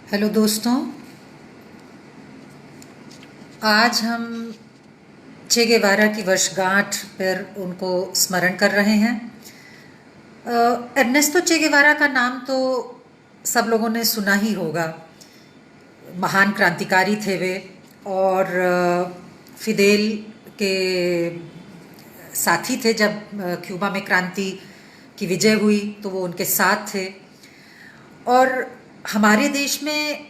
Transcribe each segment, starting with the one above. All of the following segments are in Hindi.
हेलो दोस्तों। आज हम चे गेवारा की वर्षगांठ पर उनको स्मरण कर रहे हैं। एर्नेस्टो चे गेवारा का नाम तो सब लोगों ने सुना ही होगा। महान क्रांतिकारी थे वे, और फिदेल के साथी थे। जब क्यूबा में क्रांति की विजय हुई तो वो उनके साथ थे। और हमारे देश में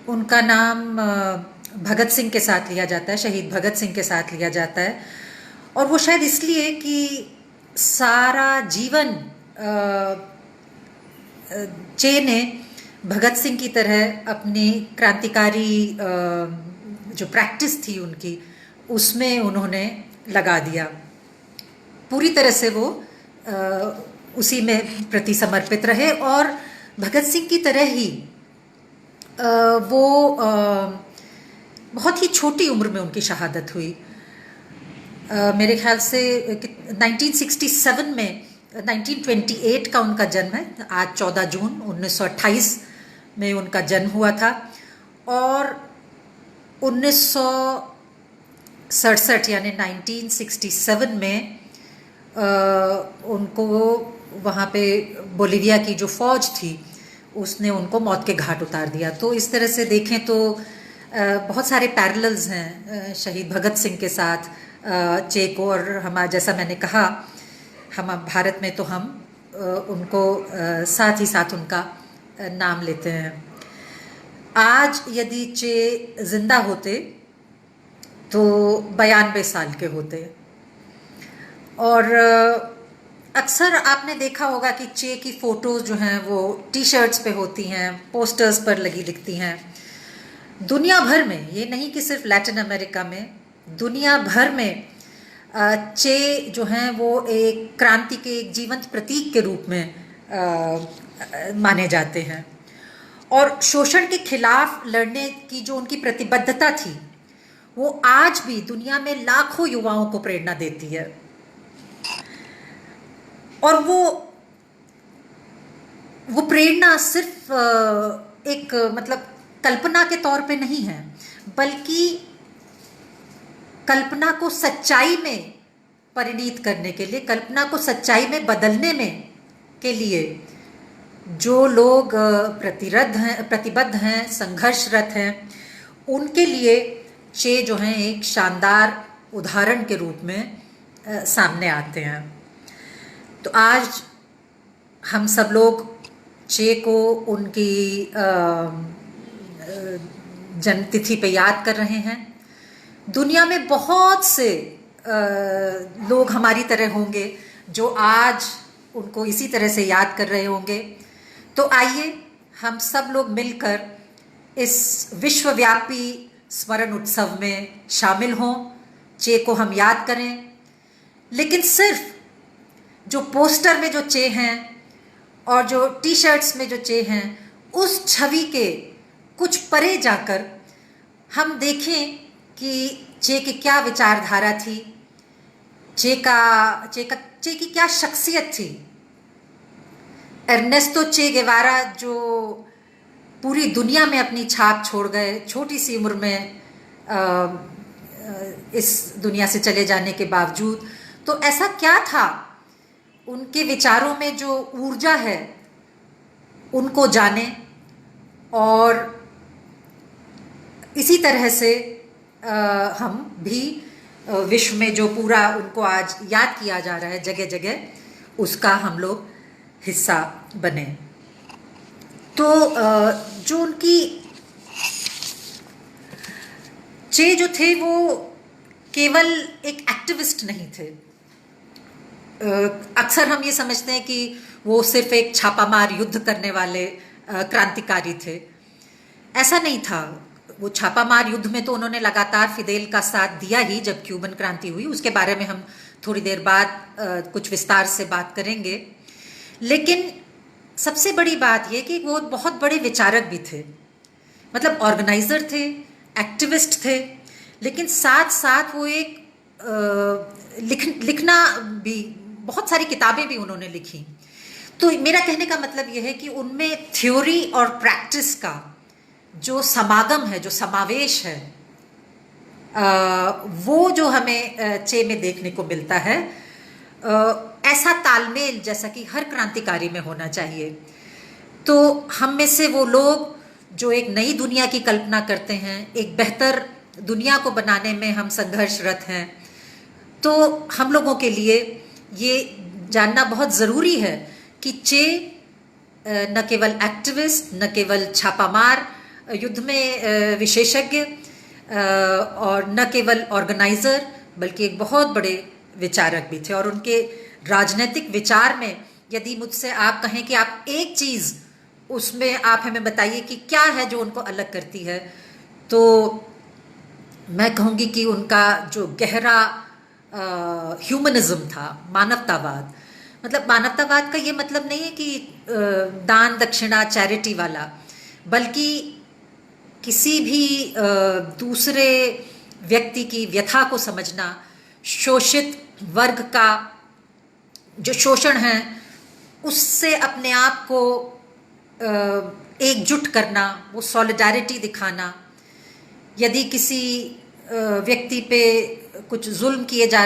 उनका नाम भगत सिंह के साथ लिया जाता है, शहीद भगत सिंह के साथ लिया जाता है। और वो शायद इसलिए कि सारा जीवन चे ने भगत सिंह की तरह अपनी क्रांतिकारी जो प्रैक्टिस थी उनकी, उसमें उन्होंने लगा दिया। पूरी तरह से वो उसी में प्रति समर्पित रहे। और भगत सिंह की तरह ही वो बहुत ही छोटी उम्र में उनकी शहादत हुई। मेरे ख्याल से 1967 में, 1928 का उनका जन्म है। आज 14 जून 1928 में उनका जन्म हुआ था। और 1967 यानी 1967 में उनको वहाँ पे बोलिविया की जो फौज थी उसने उनको मौत के घाट उतार दिया। तो इस तरह से देखें तो बहुत सारे पैरेलल्स हैं शहीद भगत सिंह के साथ चे को। और हमारा, जैसा मैंने कहा, हम भारत में तो हम उनको साथ ही साथ उनका नाम लेते हैं। आज यदि चे जिंदा होते तो 92 साल के होते। और अक्सर आपने देखा होगा कि चे की फ़ोटोज़ जो हैं वो टी शर्ट्स पे होती हैं, पोस्टर्स पर लगी दिखती हैं। दुनिया भर में, ये नहीं कि सिर्फ लैटिन अमेरिका में, दुनिया भर में चे जो हैं वो एक क्रांति के एक जीवंत प्रतीक के रूप में माने जाते हैं। और शोषण के खिलाफ लड़ने की जो उनकी प्रतिबद्धता थी वो आज भी दुनिया में लाखों युवाओं को प्रेरणा देती है। और वो प्रेरणा सिर्फ एक मतलब कल्पना के तौर पे नहीं है, बल्कि कल्पना को सच्चाई में परिणीत करने के लिए, कल्पना को सच्चाई में बदलने में के लिए जो लोग प्रतिबद्ध हैं, संघर्षरत हैं, उनके लिए चे जो हैं एक शानदार उदाहरण के रूप में सामने आते हैं। तो आज हम सब लोग चे को उनकी जन्मतिथि पे याद कर रहे हैं। दुनिया में बहुत से लोग हमारी तरह होंगे जो आज उनको इसी तरह से याद कर रहे होंगे। तो आइए हम सब लोग मिलकर इस विश्वव्यापी स्मरण उत्सव में शामिल हों, चे को हम याद करें। लेकिन सिर्फ जो पोस्टर में जो चे हैं और जो टी शर्ट्स में जो चे हैं, उस छवि के कुछ परे जाकर हम देखें कि चे की क्या विचारधारा थी, चे की क्या शख्सियत थी। एर्नेस्टो चे गेवारा जो पूरी दुनिया में अपनी छाप छोड़ गए, छोटी सी उम्र में इस दुनिया से चले जाने के बावजूद। तो ऐसा क्या था उनके विचारों में जो ऊर्जा है, उनको जाने। और इसी तरह से हम भी विश्व में जो पूरा उनको आज याद किया जा रहा है जगह जगह, उसका हम लोग हिस्सा बने। तो जो उनकी चे जो थे वो केवल एक एक्टिविस्ट नहीं थे। अक्सर हम ये समझते हैं कि वो सिर्फ एक छापामार युद्ध करने वाले क्रांतिकारी थे। ऐसा नहीं था। वो छापामार युद्ध में तो उन्होंने लगातार फिदेल का साथ दिया ही जब क्यूबन क्रांति हुई। उसके बारे में हम थोड़ी देर बाद कुछ विस्तार से बात करेंगे। लेकिन सबसे बड़ी बात यह कि वो बहुत बड़े विचारक भी थे, मतलब ऑर्गेनाइजर थे, एक्टिविस्ट थे, लेकिन साथ साथ वो एक लिखना भी, बहुत सारी किताबें भी उन्होंने लिखी। तो मेरा कहने का मतलब यह है कि उनमें थ्योरी और प्रैक्टिस का जो समागम है, जो समावेश है, वो जो हमें चे में देखने को मिलता है, ऐसा तालमेल जैसा कि हर क्रांतिकारी में होना चाहिए। तो हम में से वो लोग जो एक नई दुनिया की कल्पना करते हैं, एक बेहतर दुनिया को बनाने में हम संघर्षरत हैं, तो हम लोगों के लिए ये जानना बहुत ज़रूरी है कि चे न केवल एक्टिविस्ट, न केवल छापामार युद्ध में विशेषज्ञ और न केवल ऑर्गेनाइज़र, बल्कि एक बहुत बड़े विचारक भी थे। और उनके राजनीतिक विचार में यदि मुझसे आप कहें कि आप एक चीज़ उसमें आप हमें बताइए कि क्या है जो उनको अलग करती है, तो मैं कहूँगी कि उनका जो गहरा ह्यूमनिज्म था, मानवतावाद। मतलब मानवतावाद का ये मतलब नहीं है कि दान दक्षिणा चैरिटी वाला, बल्कि किसी भी दूसरे व्यक्ति की व्यथा को समझना, शोषित वर्ग का जो शोषण है उससे अपने आप को एकजुट करना, वो सॉलिडारिटी दिखाना। यदि किसी व्यक्ति पे कुछ जुल्म किया जा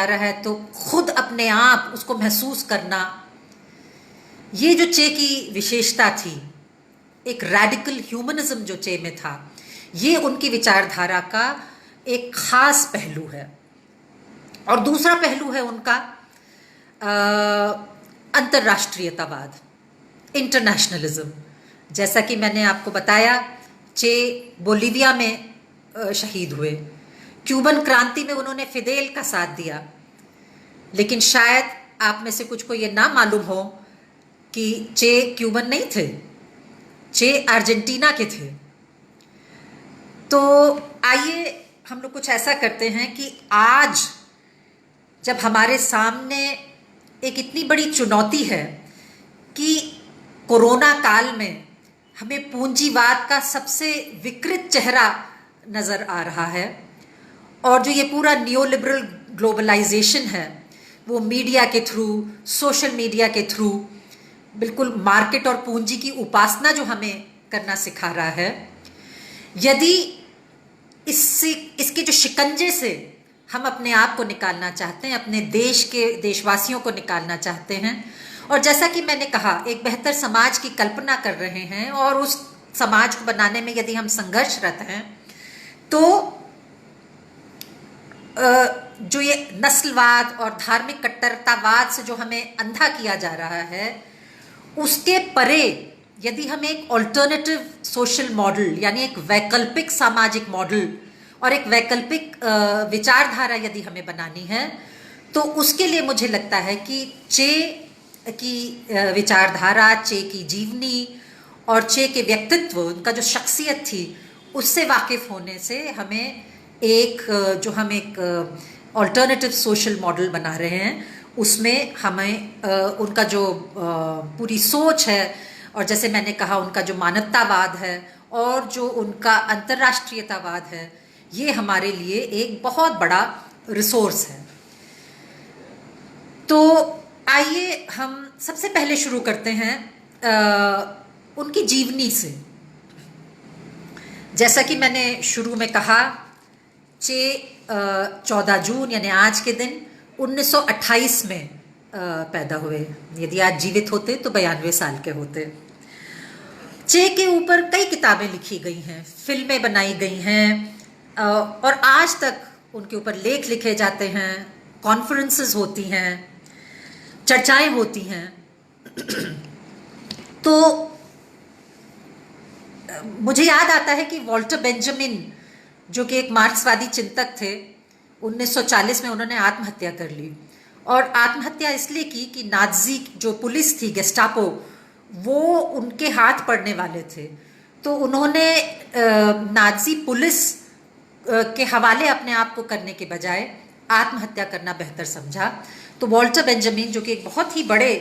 रहा है तो खुद अपने आप उसको महसूस करना, ये जो चे की विशेषता थी, एक रैडिकल ह्यूमनिज्म जो चे में था, ये उनकी विचारधारा का एक खास पहलू है। और दूसरा पहलू है उनका अंतर्राष्ट्रीयतावाद, इंटरनेशनलिज्म। जैसा कि मैंने आपको बताया, चे बोलीविया में शहीद हुए, क्यूबन क्रांति में उन्होंने फिदेल का साथ दिया, लेकिन शायद आप में से कुछ को ये ना मालूम हो कि चे क्यूबन नहीं थे, चे अर्जेंटीना के थे। तो आइए हम लोग कुछ ऐसा करते हैं कि आज जब हमारे सामने एक इतनी बड़ी चुनौती है कि कोरोना काल में हमें पूंजीवाद का सबसे विकृत चेहरा नज़र आ रहा है, और जो ये पूरा नियोलिबरल ग्लोबलाइजेशन है वो मीडिया के थ्रू, सोशल मीडिया के थ्रू, बिल्कुल मार्केट और पूंजी की उपासना जो हमें करना सिखा रहा है, यदि इसके जो शिकंजे से हम अपने आप को निकालना चाहते हैं, अपने देश के देशवासियों को निकालना चाहते हैं, और जैसा कि मैंने कहा एक बेहतर समाज की कल्पना कर रहे हैं, और उस समाज को बनाने में यदि हम संघर्षरत हैं, तो जो ये नस्लवाद और धार्मिक कट्टरतावाद से जो हमें अंधा किया जा रहा है, उसके परे यदि हम एक ऑल्टरनेटिव सोशल मॉडल, यानी एक वैकल्पिक सामाजिक मॉडल और एक वैकल्पिक विचारधारा यदि हमें बनानी है, तो उसके लिए मुझे लगता है कि चे की विचारधारा, चे की जीवनी और चे के व्यक्तित्व, उनका जो शख्सियत थी, उससे वाकिफ़ होने से हमें जो हम एक ऑल्टरनेटिव सोशल मॉडल बना रहे हैं, उसमें हमें उनका जो पूरी सोच है, और जैसे मैंने कहा उनका जो मानवतावाद है और जो उनका अंतर्राष्ट्रीयतावाद है, ये हमारे लिए एक बहुत बड़ा रिसोर्स है। तो आइए हम सबसे पहले शुरू करते हैं उनकी जीवनी से। जैसा कि मैंने शुरू में कहा, चे 14 जून यानी आज के दिन 1928 में पैदा हुए। यदि आज जीवित होते तो 92 साल के होते। चे के ऊपर कई किताबें लिखी गई हैं, फिल्में बनाई गई हैं, और आज तक उनके ऊपर लेख लिखे जाते हैं, कॉन्फ्रेंसेस होती हैं, चर्चाएं होती हैं। तो मुझे याद आता है कि वॉल्टर बेंजामिन, जो कि एक मार्क्सवादी चिंतक थे, 1940 में उन्होंने आत्महत्या कर ली। और आत्महत्या इसलिए की कि नाज़ी जो पुलिस थी, गेस्टापो, वो उनके हाथ पड़ने वाले थे। तो उन्होंने नाज़ी पुलिस के हवाले अपने आप को करने के बजाय आत्महत्या करना बेहतर समझा। तो वॉल्टर बेंजामिन, जो कि एक बहुत ही बड़े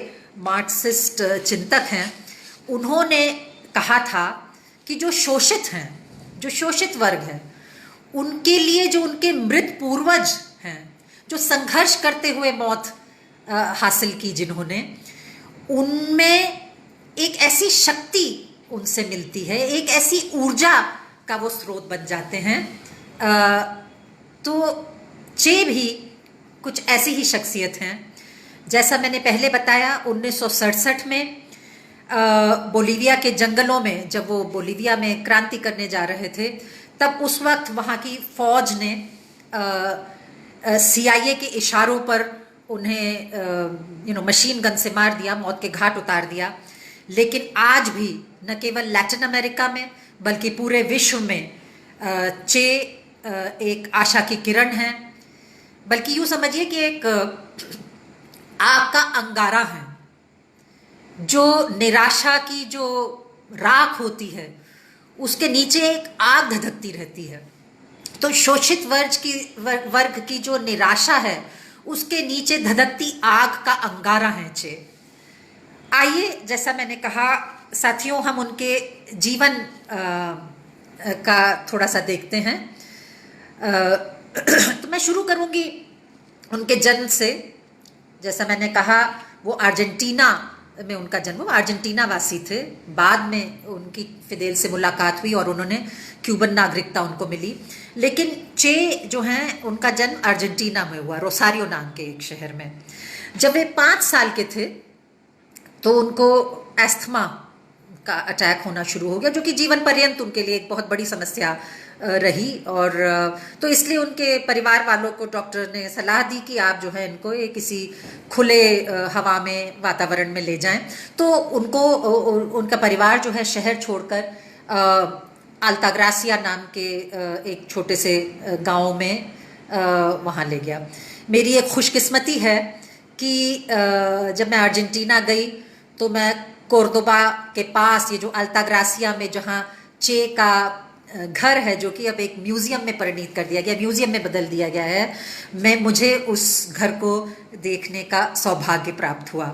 मार्क्सिस्ट चिंतक हैं, उन्होंने कहा था कि जो शोषित हैं, जो शोषित वर्ग है, उनके लिए जो उनके मृत पूर्वज हैं, जो संघर्ष करते हुए मौत हासिल की जिन्होंने, उनमें एक ऐसी शक्ति उनसे मिलती है, एक ऐसी ऊर्जा का वो स्रोत बन जाते हैं। तो चे भी कुछ ऐसी ही शख्सियत हैं। जैसा मैंने पहले बताया, 1967 में बोलीविया के जंगलों में जब वो बोलीविया में क्रांति करने जा रहे थे, तब उस वक्त वहाँ की फौज ने CIA के इशारों पर उन्हें मशीन गन से मार दिया, मौत के घाट उतार दिया। लेकिन आज भी न केवल लैटिन अमेरिका में बल्कि पूरे विश्व में चे एक आशा की किरण है, बल्कि यूँ समझिए कि एक आग का अंगारा है, जो निराशा की जो राख होती है उसके नीचे एक आग धधकती रहती है। तो शोषित वर्ग की जो निराशा है उसके नीचे धधकती आग का अंगारा है चे। आइए, जैसा मैंने कहा साथियों, हम उनके जीवन का थोड़ा सा देखते हैं। तो मैं शुरू करूंगी उनके जन्म से। जैसा मैंने कहा, वो अर्जेंटीना में उनका जन्म, वो अर्जेंटीना वासी थे। बाद में उनकी फिदेल से मुलाकात हुई और उन्होंने क्यूबन नागरिकता उनको मिली। लेकिन चे जो हैं, उनका जन्म अर्जेंटीना में हुआ, रोसारियो नाम के एक शहर में। जब वे 5 साल के थे तो उनको एस्थमा का अटैक होना शुरू हो गया, जो कि जीवन पर्यंत उनके लिए एक बहुत बड़ी समस्या रही। और तो इसलिए उनके परिवार वालों को डॉक्टर ने सलाह दी कि आप जो है इनको किसी खुले हवा में वातावरण में ले जाएं। तो उनका परिवार जो है शहर छोड़कर अल्ताग्रासिया नाम के एक छोटे से गांव में वहाँ ले गया। मेरी एक खुशकिस्मती है कि जब मैं अर्जेंटीना गई तो मैं कोर्दोबा के पास, ये जो अल्ताग्रासिया में जहाँ चे का घर है, जो कि अब एक म्यूजियम में परिणित कर दिया गया, म्यूजियम में बदल दिया गया है, मुझे उस घर को देखने का सौभाग्य प्राप्त हुआ।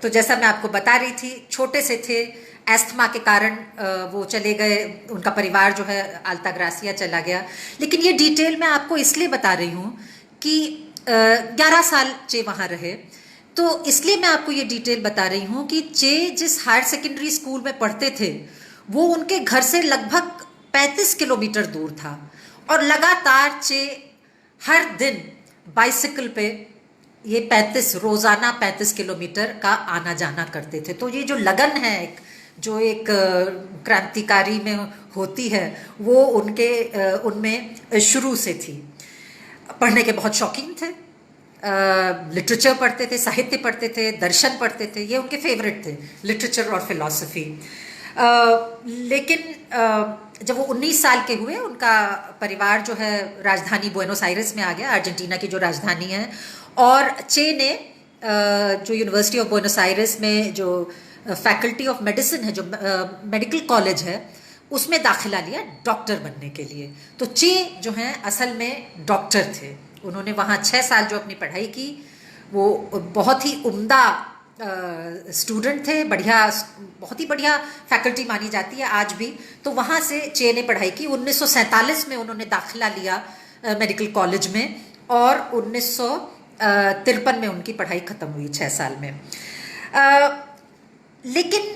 तो जैसा मैं आपको बता रही थी, छोटे से थे, एस्थमा के कारण वो चले गए, उनका परिवार जो है अल्ताग्रासिया चला गया। लेकिन ये डिटेल मैं आपको इसलिए बता रही हूँ कि 11 साल चे वहाँ रहे, तो इसलिए मैं आपको ये डिटेल बता रही हूँ कि चे जिस हायर सेकेंडरी स्कूल में पढ़ते थे वो उनके घर से लगभग 35 किलोमीटर दूर था। और लगातार चे हर दिन बाइसिकल पे ये रोज़ाना 35 किलोमीटर का आना जाना करते थे। तो ये जो लगन है जो एक क्रांतिकारी में होती है, वो उनमें शुरू से थी। पढ़ने के बहुत शौकीन थे, लिटरेचर पढ़ते थे, साहित्य पढ़ते थे, दर्शन पढ़ते थे, ये उनके फेवरेट थे, लिटरेचर और फिलॉसफी। लेकिन जब वो 19 साल के हुए, उनका परिवार जो है राजधानी बुएनोस आयरेस में आ गया, अर्जेंटीना की जो राजधानी है। और चे ने जो यूनिवर्सिटी ऑफ बुएनोस आयरेस में जो फैकल्टी ऑफ मेडिसिन है, जो मेडिकल कॉलेज है, उसमें दाखिला लिया डॉक्टर बनने के लिए। तो चे जो हैं असल में डॉक्टर थे। उन्होंने वहाँ 6 साल जो अपनी पढ़ाई की, वो बहुत ही उम्दा स्टूडेंट थे, बहुत ही बढ़िया फैकल्टी मानी जाती है आज भी। तो वहाँ से चे ने पढ़ाई की। 1947 में उन्होंने दाखिला लिया मेडिकल कॉलेज में, और 1953 में उनकी पढ़ाई ख़त्म हुई 6 साल में। लेकिन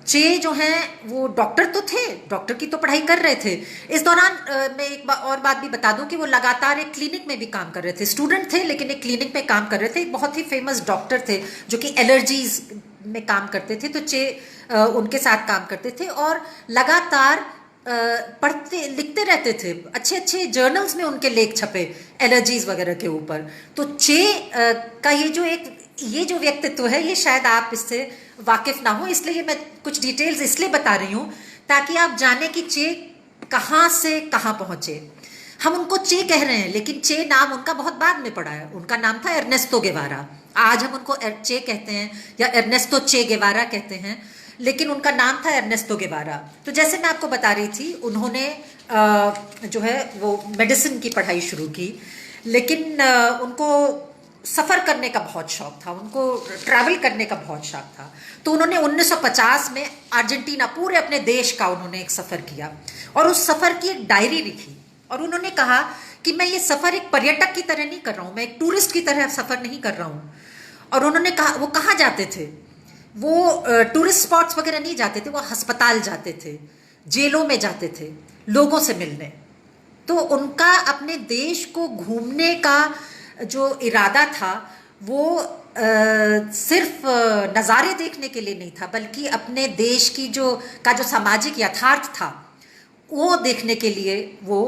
चे जो हैं वो डॉक्टर तो थे, डॉक्टर की तो पढ़ाई कर रहे थे। इस दौरान मैं एक और बात भी बता दूं कि वो लगातार एक क्लिनिक में भी काम कर रहे थे। स्टूडेंट थे लेकिन एक क्लिनिक में काम कर रहे थे। एक बहुत ही फेमस डॉक्टर थे जो कि एलर्जीज में काम करते थे, तो चे उनके साथ काम करते थे और लगातार पढ़ते लिखते रहते थे। अच्छे अच्छे जर्नल्स में उनके लेख छपे एलर्जीज वगैरह के ऊपर। तो चे का ये जो व्यक्तित्व है, ये शायद आप इससे वाकिफ ना हो, इसलिए मैं कुछ डिटेल्स इसलिए बता रही हूँ ताकि आप जाने कि चे कहाँ से कहाँ पहुँचे। हम उनको चे कह रहे हैं, लेकिन चे नाम उनका बहुत बाद में पड़ा है। उनका नाम था एर्नेस्तो गेवारा। आज हम उनको चे कहते हैं या एर्नेस्तो चे गेवारा कहते हैं, लेकिन उनका नाम था एर्नेस्तो गेवारा। तो जैसे मैं आपको बता रही थी, उन्होंने जो है वो मेडिसिन की पढ़ाई शुरू की, लेकिन उनको सफ़र करने का बहुत शौक था, उनको ट्रैवल करने का बहुत शौक था। तो उन्होंने 1950 में अर्जेंटीना, पूरे अपने देश का उन्होंने एक सफ़र किया और उस सफ़र की एक डायरी लिखी। और उन्होंने कहा कि मैं ये सफ़र एक पर्यटक की तरह नहीं कर रहा हूँ, मैं एक टूरिस्ट की तरह सफ़र नहीं कर रहा हूँ। और उन्होंने कहा वो कहाँ जाते थे, वो टूरिस्ट स्पॉट्स वगैरह नहीं जाते थे, वो अस्पताल जाते थे, जेलों में जाते थे लोगों से मिलने। तो उनका अपने देश को घूमने का जो इरादा था वो सिर्फ नज़ारे देखने के लिए नहीं था, बल्कि अपने देश की जो सामाजिक यथार्थ था वो देखने के लिए वो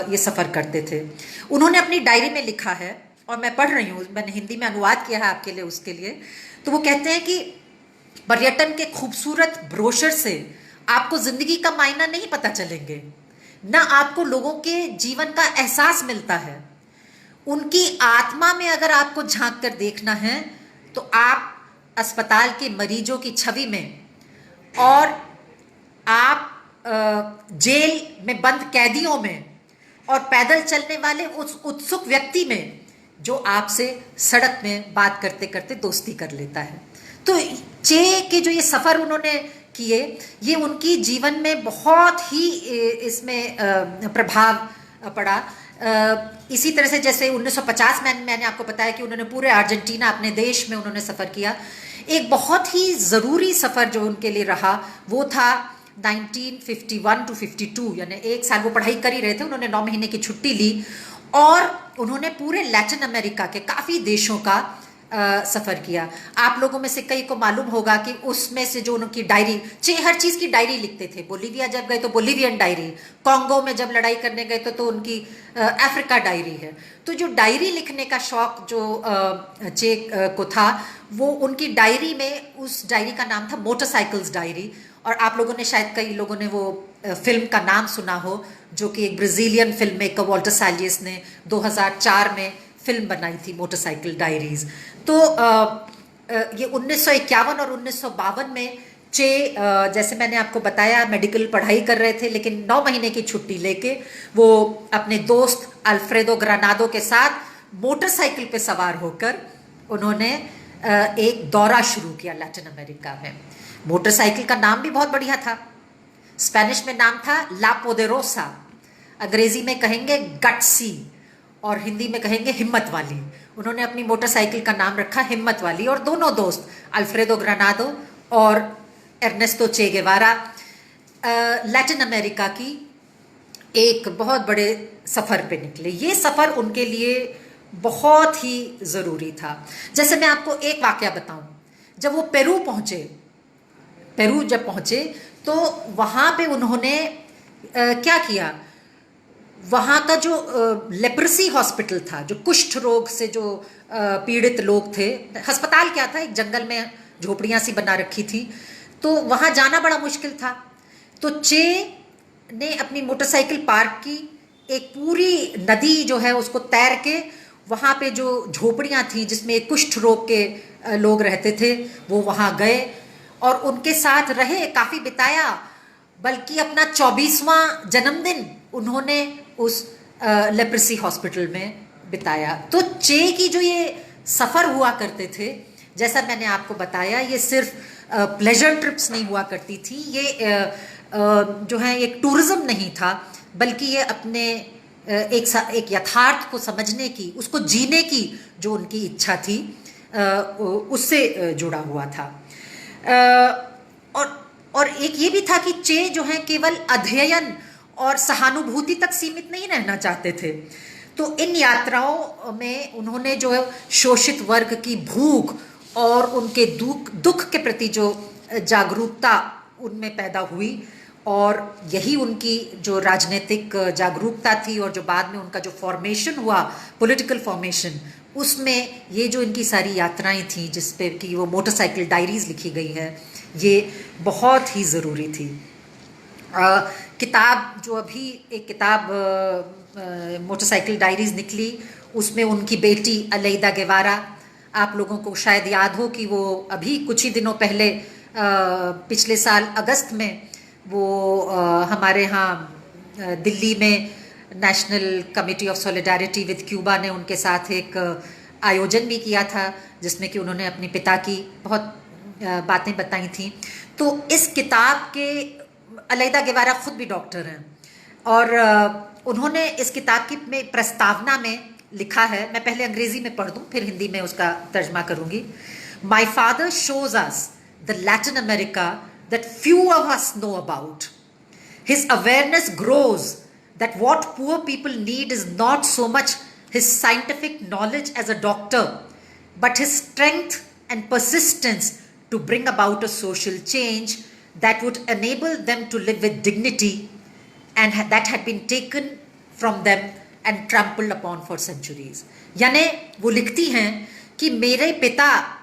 ये सफ़र करते थे। उन्होंने अपनी डायरी में लिखा है, और मैं पढ़ रही हूँ, मैंने हिंदी में अनुवाद किया है आपके लिए उसके लिए। तो वो कहते हैं कि पर्यटन के खूबसूरत ब्रोशर से आपको ज़िंदगी का मायना नहीं पता चलेंगे, न आपको लोगों के जीवन का एहसास मिलता है। उनकी आत्मा में अगर आपको झांक कर देखना है तो आप अस्पताल के मरीजों की छवि में और आप जेल में बंद कैदियों में और पैदल चलने वाले उस उत्सुक व्यक्ति में जो आपसे सड़क में बात करते करते दोस्ती कर लेता है। तो चे के जो ये सफ़र उन्होंने किए, ये उनकी जीवन में बहुत ही इसमें प्रभाव पड़ा। इसी तरह से जैसे 1950 में मैंने आपको बताया कि उन्होंने पूरे अर्जेंटीना अपने देश में उन्होंने सफ़र किया। एक बहुत ही ज़रूरी सफ़र जो उनके लिए रहा वो था 1951 टू 52, यानी 1 साल वो पढ़ाई कर ही रहे थे, उन्होंने 9 महीने की छुट्टी ली और उन्होंने पूरे लैटिन अमेरिका के काफ़ी देशों का सफ़र किया। आप लोगों में से कई को मालूम होगा कि उसमें से जो उनकी डायरी, हर चीज़ की डायरी लिखते थे। बोलीविया जब गए तो बोलीवियन डायरी, कॉन्गो में जब लड़ाई करने गए तो उनकी अफ्रीका डायरी है। तो जो डायरी लिखने का शौक़ जो चे को था, वो उनकी डायरी में, उस डायरी का नाम था मोटरसाइकिल्स डायरी। और आप लोगों ने शायद, कई लोगों ने वो फिल्म का नाम सुना हो, जो कि एक ब्राज़ीलियन फिल्म मेकर वॉल्टर सालियस ने 2004 में फिल्म बनाई थी, मोटरसाइकिल डायरीज। तो ये 1951 और 1952 में चे, जैसे मैंने आपको बताया, मेडिकल पढ़ाई कर रहे थे, लेकिन 9 महीने की छुट्टी लेके वो अपने दोस्त अल्फ्रेडो ग्रानाडो के साथ मोटरसाइकिल पे सवार होकर उन्होंने एक दौरा शुरू किया लैटिन अमेरिका में। मोटरसाइकिल का नाम भी बहुत बढ़िया था। स्पेनिश में नाम था ला पोदेरोसा, अंग्रेजी में कहेंगे गट्सी, और हिंदी में कहेंगे हिम्मत वाली। उन्होंने अपनी मोटरसाइकिल का नाम रखा हिम्मत वाली। और दोनों दोस्त अल्फ्रेडो ग्रानाडो और एर्नेस्टो चे गेवारा लैटिन अमेरिका की एक बहुत बड़े सफ़र पे निकले। ये सफ़र उनके लिए बहुत ही ज़रूरी था। जैसे मैं आपको एक वाक़या बताऊं, जब वो पेरू जब पहुँचे तो वहाँ पे उन्होंने क्या किया, वहाँ का जो लेप्रेसी हॉस्पिटल था, जो कुष्ठ रोग से जो पीड़ित लोग थे, अस्पताल क्या था, एक जंगल में झोपड़ियाँ सी बना रखी थी, तो वहाँ जाना बड़ा मुश्किल था। तो चे ने अपनी मोटरसाइकिल पार्क की, एक पूरी नदी जो है उसको तैर के वहाँ पे जो झोपड़ियाँ थी जिसमें कुष्ठ रोग के लोग रहते थे, वो वहाँ गए और उनके साथ रहे, काफ़ी बिताया। बल्कि अपना 24वां जन्मदिन उन्होंने उस लेप्रेसी हॉस्पिटल में बिताया। तो चे की जो ये सफ़र हुआ करते थे, जैसा मैंने आपको बताया, ये सिर्फ प्लेजर ट्रिप्स नहीं हुआ करती थी, ये जो है एक टूरिज़्म नहीं था, बल्कि ये अपने एक यथार्थ को समझने की, उसको जीने की जो उनकी इच्छा थी, उससे जुड़ा हुआ था। और एक ये भी था कि चे जो है केवल अध्ययन और सहानुभूति तक सीमित नहीं रहना चाहते थे। तो इन यात्राओं में उन्होंने जो है शोषित वर्ग की भूख और उनके दुख के प्रति जो जागरूकता उनमें पैदा हुई, और यही उनकी जो राजनीतिक जागरूकता थी और जो बाद में उनका जो फॉर्मेशन हुआ, पॉलिटिकल फॉर्मेशन, उसमें ये जो इनकी सारी यात्राएं थी जिस पे कि वो मोटरसाइकिल डायरीज़ लिखी गई है, ये बहुत ही ज़रूरी थी। किताब जो अभी एक किताब मोटरसाइकिल डायरीज़ निकली, उसमें उनकी बेटी अलैदा गेवारा, आप लोगों को शायद याद हो कि वो अभी कुछ ही दिनों पहले पिछले साल अगस्त में वो हमारे यहाँ दिल्ली में national committee of solidarity with Cuba ने उनके साथ एक आयोजन भी किया था, जिसमें कि उन्होंने अपने पिता की बहुत बातें बताई थी। तो इस किताब के, अलैदा गेवारा खुद भी डॉक्टर हैं, और उन्होंने इस किताब की में प्रस्तावना में लिखा है, मैं पहले अंग्रेजी में पढ़ दूं फिर हिंदी में उसका तर्जमा करूंगी। My father shows us the Latin America that few of us know about. His awareness grows that what poor people need is not so much his scientific knowledge as a doctor, but his strength and persistence to bring about a social change that would enable them to live with dignity and that had been taken from them and trampled upon for centuries. यानी वो लिखती हैं कि मेरे पिता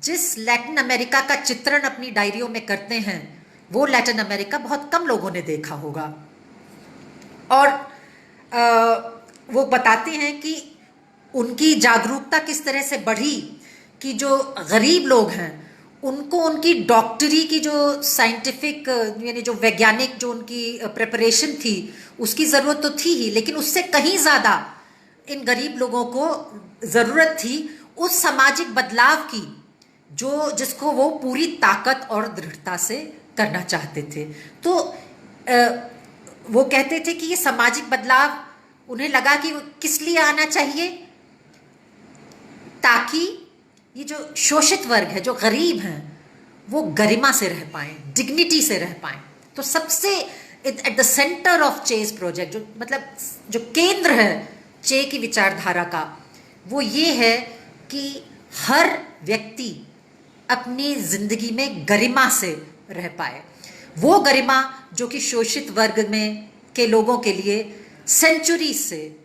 जिस लैटिन अमेरिका का चित्रण अपनी डायरियों में करते हैं वो लैटिन अमेरिका बहुत कम लोगों ने देखा होगा। और वो बताते हैं कि उनकी जागरूकता किस तरह से बढ़ी कि जो गरीब लोग हैं उनको उनकी डॉक्टरी की जो साइंटिफिक यानी जो वैज्ञानिक जो उनकी प्रिपरेशन थी उसकी ज़रूरत तो थी ही, लेकिन उससे कहीं ज़्यादा इन गरीब लोगों को ज़रूरत थी उस सामाजिक बदलाव की जो जिसको वो पूरी ताकत और दृढ़ता से करना चाहते थे। तो वो कहते थे कि ये सामाजिक बदलाव उन्हें लगा कि किस लिए आना चाहिए, ताकि ये जो शोषित वर्ग है, जो गरीब हैं, वो गरिमा से रह पाएं, डिग्निटी से रह पाएं। तो सबसे at the centre of chase project जो मतलब जो केंद्र है चे की विचारधारा का वो ये है कि हर व्यक्ति अपनी जिंदगी में गरिमा से रह पाए, वो गरिमा जो कि शोषित वर्ग में के लोगों के लिए सेंचुरी से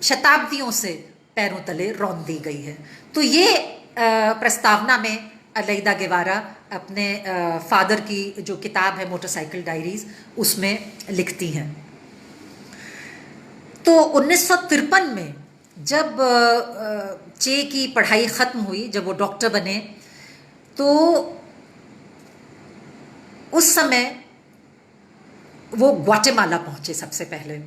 शताब्दियों से पैरों तले रौंद दी गई है। तो ये प्रस्तावना में अलैदा गेवारा अपने फादर की जो किताब है मोटरसाइकिल डायरीज उसमें लिखती हैं। तो 1953 में जब चे की पढ़ाई ख़त्म हुई, जब वो डॉक्टर बने, तो उस समय वो ग्वाटेमाला पहुंचे। सबसे पहले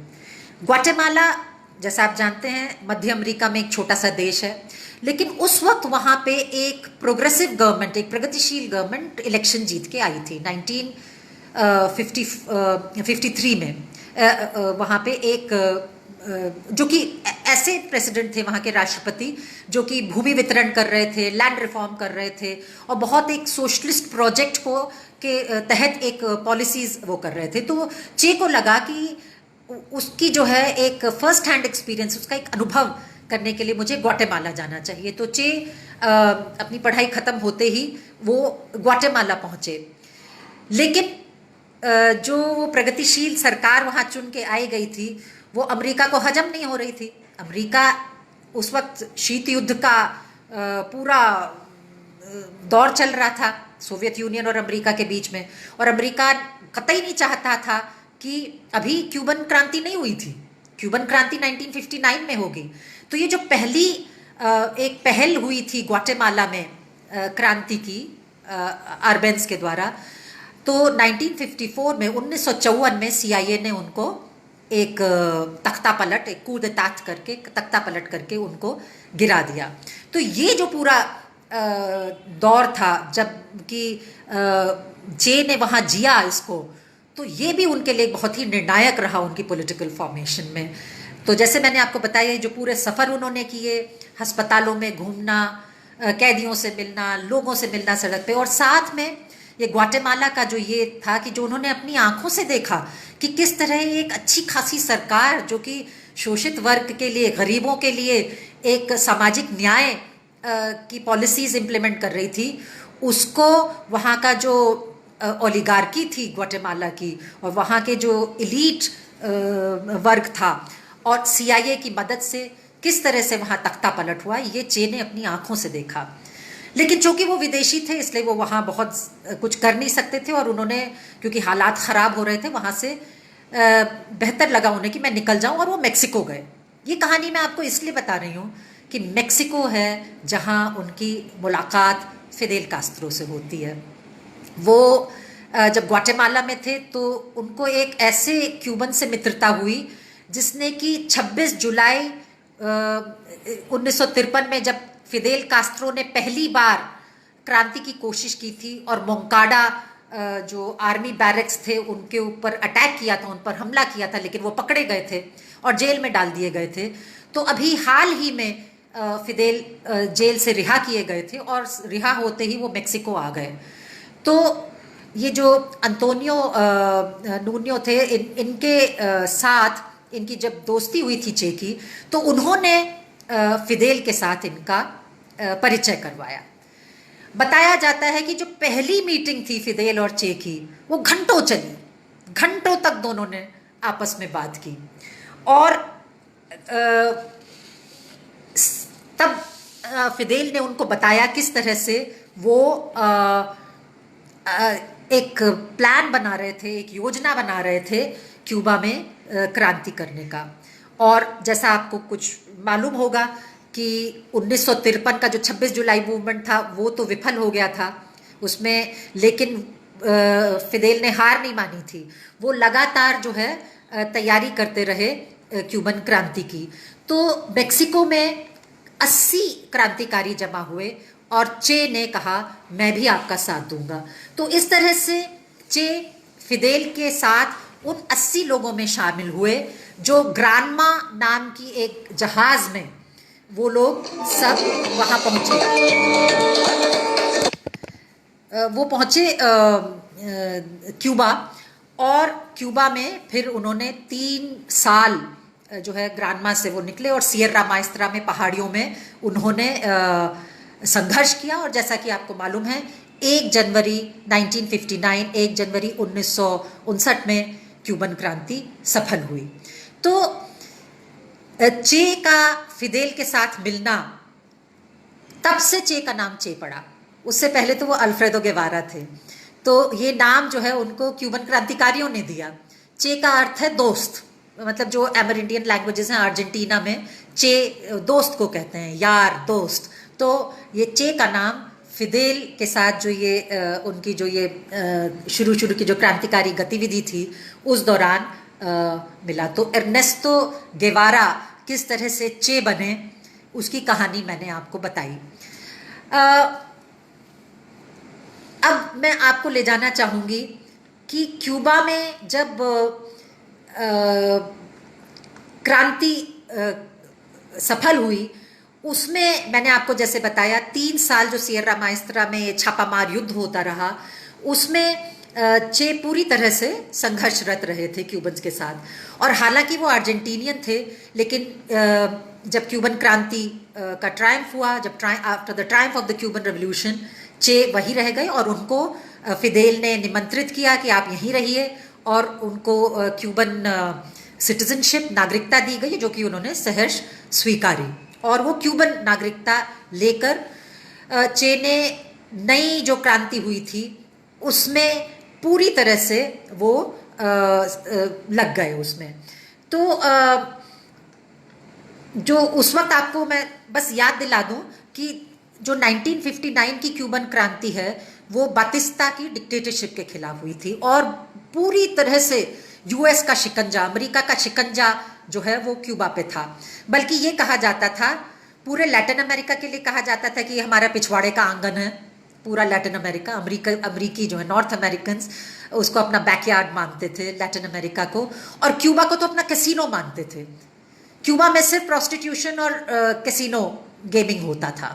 ग्वाटेमाला जैसा आप जानते हैं मध्य अमेरिका में एक छोटा सा देश है, लेकिन उस वक्त वहाँ पे एक प्रोग्रेसिव गवर्नमेंट, एक प्रगतिशील गवर्नमेंट इलेक्शन जीत के आई थी 1953 में। वहाँ पे एक जो कि ऐसे प्रेसिडेंट थे वहाँ के राष्ट्रपति जो कि भूमि वितरण कर रहे थे, लैंड रिफॉर्म कर रहे थे और बहुत एक सोशलिस्ट प्रोजेक्ट को के तहत एक पॉलिसीज वो कर रहे थे। तो चे को लगा कि उसकी जो है एक फर्स्ट हैंड एक्सपीरियंस, उसका एक अनुभव करने के लिए मुझे ग्वाटेमाला जाना चाहिए। तो चे अपनी पढ़ाई ख़त्म होते ही वो ग्वाटेमाला पहुँचे, लेकिन जो वो प्रगतिशील सरकार वहाँ चुन के आई गई थी वो अमेरिका को हजम नहीं हो रही थी। अमेरिका उस वक्त शीत युद्ध का पूरा दौर चल रहा था सोवियत यूनियन और अमेरिका के बीच में, और अमेरिका कतई नहीं चाहता था कि अभी क्यूबन क्रांति नहीं हुई थी, क्यूबन क्रांति 1959 में होगी। तो ये जो पहली एक पहल हुई थी ग्वाटेमाला में क्रांति की आर्बेंस के द्वारा, तो 1954 में 1954 में CIA ने उनको एक तख्ता पलट, एक कूद तात करके तख्ता पलट करके उनको गिरा दिया। तो ये जो पूरा दौर था जब कि चे ने वहाँ जिया इसको, तो ये भी उनके लिए बहुत ही निर्णायक रहा उनकी पॉलिटिकल फॉर्मेशन में। तो जैसे मैंने आपको बताया जो पूरे सफ़र उन्होंने किए, अस्पतालों में घूमना, कैदियों से मिलना, लोगों से मिलना सड़क पे, और साथ में ये ग्वाटेमाला का जो ये था कि जो उन्होंने अपनी आंखों से देखा कि किस तरह एक अच्छी खासी सरकार जो कि शोषित वर्ग के लिए, गरीबों के लिए एक सामाजिक न्याय की पॉलिसीज इम्प्लीमेंट कर रही थी, उसको वहाँ का जो ओलिगार्की थी ग्वाटेमाला की और वहाँ के जो इलीट वर्ग था और CIA की मदद से किस तरह से वहाँ तख्ता पलट हुआ, ये चे ने अपनी आंखों से देखा। लेकिन चूंकि वो विदेशी थे इसलिए वो वहाँ बहुत कुछ कर नहीं सकते थे, और उन्होंने क्योंकि हालात ख़राब हो रहे थे वहाँ से बेहतर लगा उन्हें कि मैं निकल जाऊँ, और वो मेक्सिको गए। ये कहानी मैं आपको इसलिए बता रही हूँ कि मेक्सिको है जहाँ उनकी मुलाकात फिदेल कास्त्रो से होती है। वो जब ग्वाटेमाला में थे तो उनको एक ऐसे क्यूबन से मित्रता हुई जिसने कि 26 जुलाई 1953 में जब फिदेल कास्त्रो ने पहली बार क्रांति की कोशिश की थी और मोंकाडा जो आर्मी बैरक्स थे उनके ऊपर अटैक किया था, उन पर हमला किया था, लेकिन वो पकड़े गए थे और जेल में डाल दिए गए थे। तो अभी हाल ही में फिदेल जेल से रिहा किए गए थे और रिहा होते ही वो मेक्सिको आ गए। तो ये जो अंतोनियो नून्यो थे, इनके साथ इनकी जब दोस्ती हुई थी चे की, तो उन्होंने फिदेल के साथ इनका परिचय करवाया। बताया जाता है कि जो पहली मीटिंग थी फिदेल और चे की, वो घंटों चली, घंटों तक दोनों ने आपस में बात की। और तब फिदेल ने उनको बताया किस तरह से वो एक प्लान बना रहे थे, एक योजना बना रहे थे क्यूबा में क्रांति करने का। और जैसा आपको कुछ मालूम होगा कि 1953 का जो 26 जुलाई मूवमेंट था वो तो विफल हो गया था उसमें, लेकिन फिदेल ने हार नहीं मानी थी। वो लगातार जो है तैयारी करते रहे क्यूबन क्रांति की। तो मेक्सिको में 80 क्रांतिकारी जमा हुए और चे ने कहा मैं भी आपका साथ दूंगा। तो इस तरह से चे फिदेल के साथ उन 80 लोगों में शामिल हुए जो ग्रानमा नाम की एक जहाज में वो लोग सब वहां पहुंचे। वो पहुंचे क्यूबा, और क्यूबा में फिर उन्होंने 3 साल जो है ग्रानमा से वो निकले और सियरा माएस्त्रा में पहाड़ियों में उन्होंने संघर्ष किया। और जैसा कि आपको मालूम है 1 जनवरी 1959, 1 जनवरी 1959 में क्यूबन क्रांति सफल हुई। तो चे का फिदेल के साथ मिलना, तब से चे का नाम चे पड़ा। उससे पहले तो वो अल्फ्रेडो गेवारा थे। तो ये नाम जो है उनको क्यूबन क्रांतिकारियों ने दिया। चे का अर्थ है दोस्त, मतलब जो अमेरिंडियन लैंग्वेजेस हैं अर्जेंटीना में चे दोस्त को कहते हैं, यार, दोस्त। तो ये चे का नाम फिदेल के साथ जो ये उनकी जो ये शुरू की जो क्रांतिकारी गतिविधि थी उस दौरान मिला। तो एर्नेस्टो गेवारा किस तरह से चे बने उसकी कहानी मैंने आपको बताई। अब मैं आपको ले जाना चाहूँगी कि क्यूबा में जब क्रांति सफल हुई, उसमें मैंने आपको जैसे बताया 3 साल जो सियरा माएस्त्रा में छापामार युद्ध होता रहा, उसमें चे पूरी तरह से संघर्षरत रहे थे क्यूबन्स के साथ। और हालांकि वो अर्जेंटीनियन थे, लेकिन जब क्यूबन क्रांति का ट्रायम्फ हुआ, जब after the Triumph of the Cuban revolution, चे वहीं रह गए और उनको फिदेल ने निमंत्रित किया कि आप यहीं रहिए, और उनको क्यूबन सिटीजनशिप, नागरिकता दी गई, जो कि उन्होंने सहर्ष स्वीकारी। और वो क्यूबन नागरिकता लेकर चे ने नई जो क्रांति हुई थी उसमें पूरी तरह से वो लग गए उसमें। तो जो उस वक्त आपको मैं बस याद दिला दूं कि जो 1959 की क्यूबन क्रांति है वो बातिस्ता की डिक्टेटरशिप के खिलाफ हुई थी, और पूरी तरह से यूएस का शिकंजा, अमेरिका का शिकंजा जो है वो क्यूबा पे था। बल्कि ये कहा जाता था, पूरे लैटिन अमेरिका के लिए कहा जाता था कि ये हमारा पिछवाड़े का आंगन है। पूरा लैटिन अमेरिका, अमरीकी जो है नॉर्थ अमेरिकन उसको अपना बैकयार्ड मानते थे लैटिन अमेरिका को, और क्यूबा को तो अपना कैसीनो मानते थे। क्यूबा में सिर्फ प्रोस्टिट्यूशन और कैसीनो गेमिंग होता था।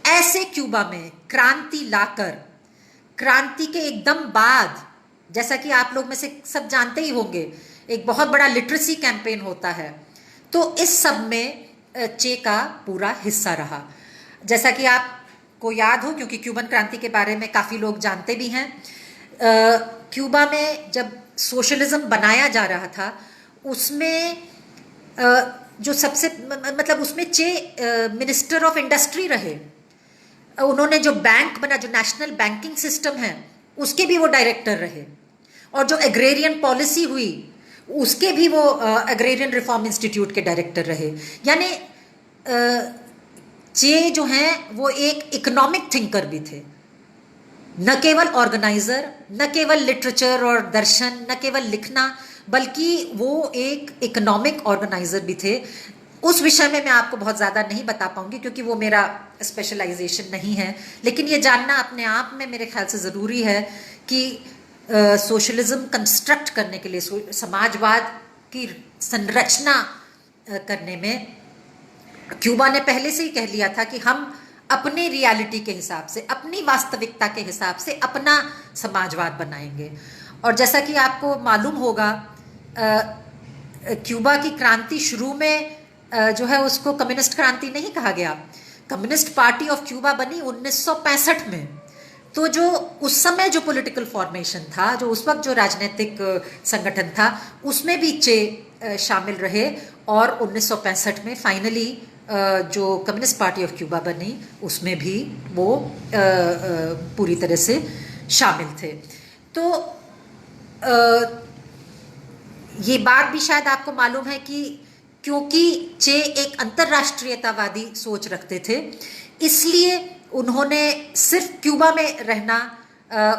ऐसे क्यूबा में क्रांति लाकर, क्रांति के एकदम बाद, जैसा कि आप लोग में से सब जानते ही होंगे, एक बहुत बड़ा लिटरेसी कैंपेन होता है। तो इस सब में चे का पूरा हिस्सा रहा। जैसा कि आपको याद हो, क्योंकि क्यूबन क्रांति के बारे में काफ़ी लोग जानते भी हैं, क्यूबा में जब सोशलिज्म बनाया जा रहा था उसमें जो सबसे मतलब उसमें चे मिनिस्टर ऑफ इंडस्ट्री रहे। उन्होंने जो बैंक बना, जो नेशनल बैंकिंग सिस्टम है, उसके भी वो डायरेक्टर रहे। और जो एग्रेरियन पॉलिसी हुई उसके भी वो एग्रेरियन रिफॉर्म इंस्टीट्यूट के डायरेक्टर रहे। यानी चे जो हैं वो एक इकोनॉमिक थिंकर भी थे, न केवल ऑर्गेनाइजर, न केवल लिटरेचर और दर्शन, न केवल लिखना, बल्कि वो एक इकोनॉमिक ऑर्गेनाइजर भी थे। उस विषय में मैं आपको बहुत ज़्यादा नहीं बता पाऊंगी क्योंकि वो मेरा स्पेशलाइजेशन नहीं है, लेकिन ये जानना अपने आप में मेरे ख्याल से ज़रूरी है कि सोशलिज्म कंस्ट्रक्ट करने के लिए, समाजवाद की संरचना करने में क्यूबा ने पहले से ही कह लिया था कि हम अपने रियलिटी के हिसाब से, अपनी वास्तविकता के हिसाब से अपना समाजवाद बनाएंगे। और जैसा कि आपको मालूम होगा, क्यूबा की क्रांति शुरू में जो है उसको कम्युनिस्ट क्रांति नहीं कहा गया। कम्युनिस्ट पार्टी ऑफ क्यूबा बनी 1965 में। तो जो उस समय जो पॉलिटिकल फॉर्मेशन था, जो उस वक्त जो राजनीतिक संगठन था, उसमें भी चे शामिल रहे और 1965 में फाइनली जो कम्युनिस्ट पार्टी ऑफ क्यूबा बनी उसमें भी वो पूरी तरह से शामिल थे। तो ये बात भी शायद आपको मालूम है कि क्योंकि चे एक अंतर्राष्ट्रीयतावादी सोच रखते थे, इसलिए उन्होंने सिर्फ क्यूबा में रहना,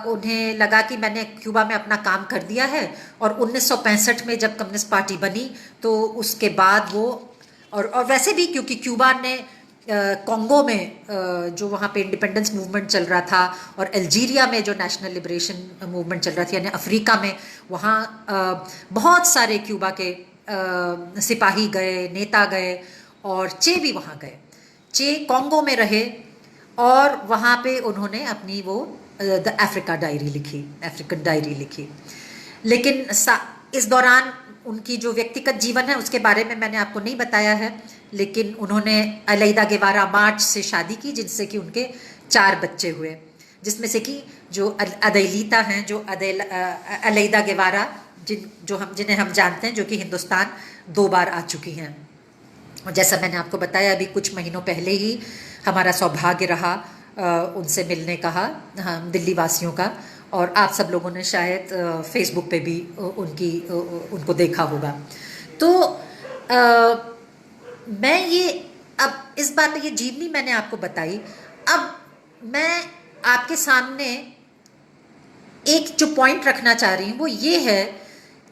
उन्हें लगा कि मैंने क्यूबा में अपना काम कर दिया है। और 1965 में जब कम्युनिस्ट पार्टी बनी तो उसके बाद वो और वैसे भी क्योंकि क्यूबा ने कॉन्गो में जो वहाँ पे इंडिपेंडेंस मूवमेंट चल रहा था और अल्जीरिया में जो नेशनल लिबरेशन मूवमेंट चल रहा था, यानी अफ्रीका में, वहाँ बहुत सारे क्यूबा के सिपाही गए, नेता गए और चे भी वहाँ गए। चे कॉन्गो में रहे और वहाँ पे उन्होंने अपनी वो द अफ्रीका डायरी लिखी, अफ्रीकन डायरी लिखी। लेकिन इस दौरान उनकी जो व्यक्तिगत जीवन है उसके बारे में मैंने आपको नहीं बताया है, लेकिन उन्होंने अलाइदा गेवारा मार्च से शादी की, जिनसे कि उनके 4 बच्चे हुए, जिसमें से कि जो अदेलिता हैं, जो अलाइदा गेवारा जिन्हें हम जानते हैं, जो कि हिंदुस्तान 2 बार आ चुकी हैं। और जैसा मैंने आपको बताया, अभी कुछ महीनों पहले ही हमारा सौभाग्य रहा उनसे मिलने का, हम दिल्ली वासियों का, और आप सब लोगों ने शायद फेसबुक पे भी उनको देखा होगा। तो मैं ये अब इस बात ये जीवनी मैंने आपको बताई। अब मैं आपके सामने एक जो पॉइंट रखना चाह रही हूँ वो ये है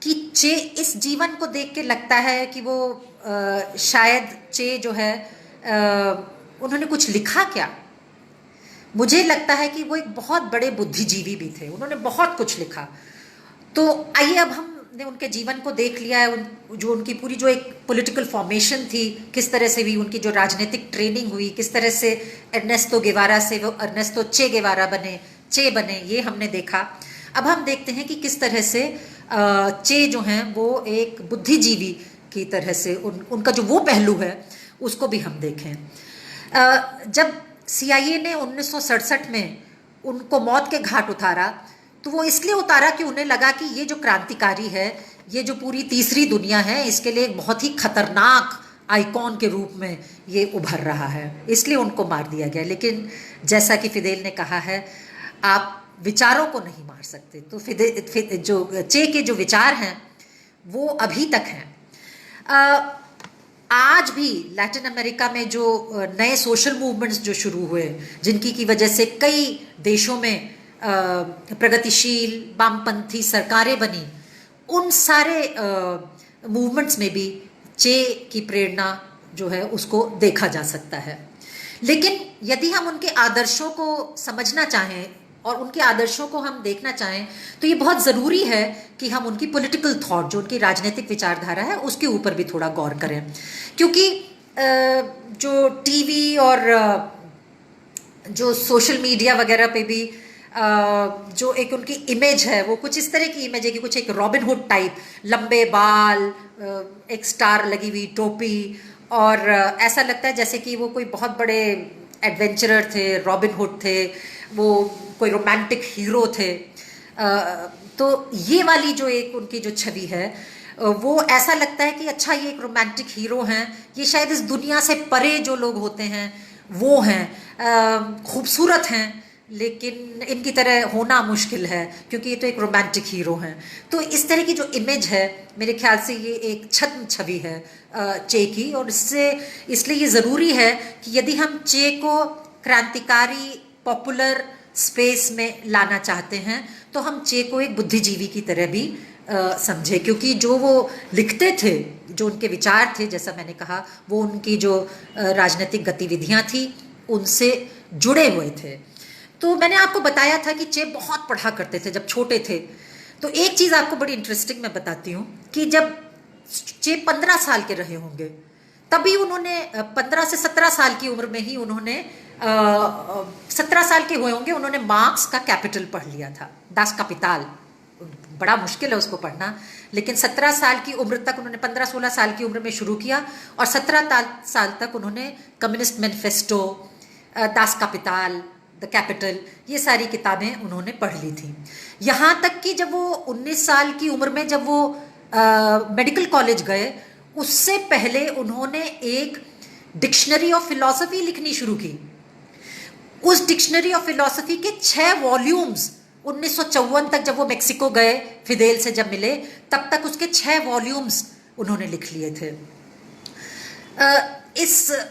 कि चे, इस जीवन को देख के लगता है कि वो शायद चे जो है उन्होंने कुछ लिखा क्या। मुझे लगता है कि वो एक बहुत बड़े बुद्धिजीवी भी थे, उन्होंने बहुत कुछ लिखा। तो आइए अब हमने उनके जीवन को देख लिया है, जो उनकी पूरी जो एक पॉलिटिकल फॉर्मेशन थी, किस तरह से भी उनकी जो राजनीतिक ट्रेनिंग हुई, किस तरह से अर्नेस्टो गेवारा से वो अर्नेस्टो चे गेवारा चे बने, ये हमने देखा। अब हम देखते हैं कि किस तरह से चे जो हैं वो एक बुद्धिजीवी की तरह से उनका जो वो पहलू है उसको भी हम देखें। जब CIA ने 1967 में उनको मौत के घाट उतारा, तो वो इसलिए उतारा कि उन्हें लगा कि ये जो क्रांतिकारी है, ये जो पूरी तीसरी दुनिया है, इसके लिए एक बहुत ही खतरनाक आइकॉन के रूप में ये उभर रहा है, इसलिए उनको मार दिया गया। लेकिन जैसा कि फिदेल ने कहा है, आप विचारों को नहीं मार सकते। तो जो चे के जो विचार हैं वो अभी तक हैं। आज भी लैटिन अमेरिका में जो नए सोशल मूवमेंट्स जो शुरू हुए, जिनकी की वजह से कई देशों में प्रगतिशील वामपंथी सरकारें बनी, उन सारे मूवमेंट्स में भी चे की प्रेरणा जो है उसको देखा जा सकता है। लेकिन यदि हम उनके आदर्शों को समझना चाहें और उनके आदर्शों को हम देखना चाहें, तो ये बहुत ज़रूरी है कि हम उनकी पॉलिटिकल थॉट, जो उनकी राजनीतिक विचारधारा है, उसके ऊपर भी थोड़ा गौर करें। क्योंकि जो टीवी और जो सोशल मीडिया वगैरह पे भी जो एक उनकी इमेज है वो कुछ इस तरह की इमेज है कि कुछ एक रॉबिन हुड टाइप, लंबे बाल, एक स्टार लगी हुई टोपी, और ऐसा लगता है जैसे कि वो कोई बहुत बड़े एडवेंचरर थे, रॉबिन हुड थे, वो कोई रोमांटिक हीरो थे। तो ये वाली जो एक उनकी जो छवि है, वो ऐसा लगता है कि अच्छा ये एक रोमांटिक हीरो हैं, ये शायद इस दुनिया से परे जो लोग होते हैं वो हैं, खूबसूरत हैं, लेकिन इनकी तरह होना मुश्किल है क्योंकि ये तो एक रोमांटिक हीरो हैं। तो इस तरह की जो इमेज है, मेरे ख्याल से ये एक छद्म छवि है चे की, और इसलिए ये ज़रूरी है कि यदि हम चे को क्रांतिकारी पॉपुलर स्पेस में लाना चाहते हैं तो हम चे को एक बुद्धिजीवी की तरह भी समझे, क्योंकि जो वो लिखते थे, जो उनके विचार थे, जैसा मैंने कहा, वो उनकी जो राजनीतिक गतिविधियां थी उनसे जुड़े हुए थे। तो मैंने आपको बताया था कि चे बहुत पढ़ा करते थे जब छोटे थे। तो एक चीज़ आपको बड़ी इंटरेस्टिंग मैं बताती हूँ कि जब चे 15 साल के रहे होंगे तभी उन्होंने 15 से 17 साल की उम्र में ही उन्होंने 17 साल के हुए होंगे, उन्होंने मार्क्स का कैपिटल पढ़ लिया था, दास कापिताल। बड़ा मुश्किल है उसको पढ़ना, लेकिन 17 साल की उम्र तक उन्होंने, 15-16 साल की उम्र में शुरू किया और 17 साल तक उन्होंने communist manifesto, Das Kapital, the Capital, ये सारी किताबें उन्होंने पढ़ ली थी। यहाँ तक कि जब वो 19 साल की उम्र में जब वो मेडिकल कॉलेज गए, उससे पहले उन्होंने एक डिक्शनरी ऑफ फिलॉसफी लिखनी शुरू की। उस डिक्शनरी ऑफ फिलॉसफी के 6 वॉल्यूम्स 1954 तक, जब वो मेक्सिको गए फिदेल से जब मिले, तब तक उसके 6 वॉल्यूम्स उन्होंने लिख लिए थे।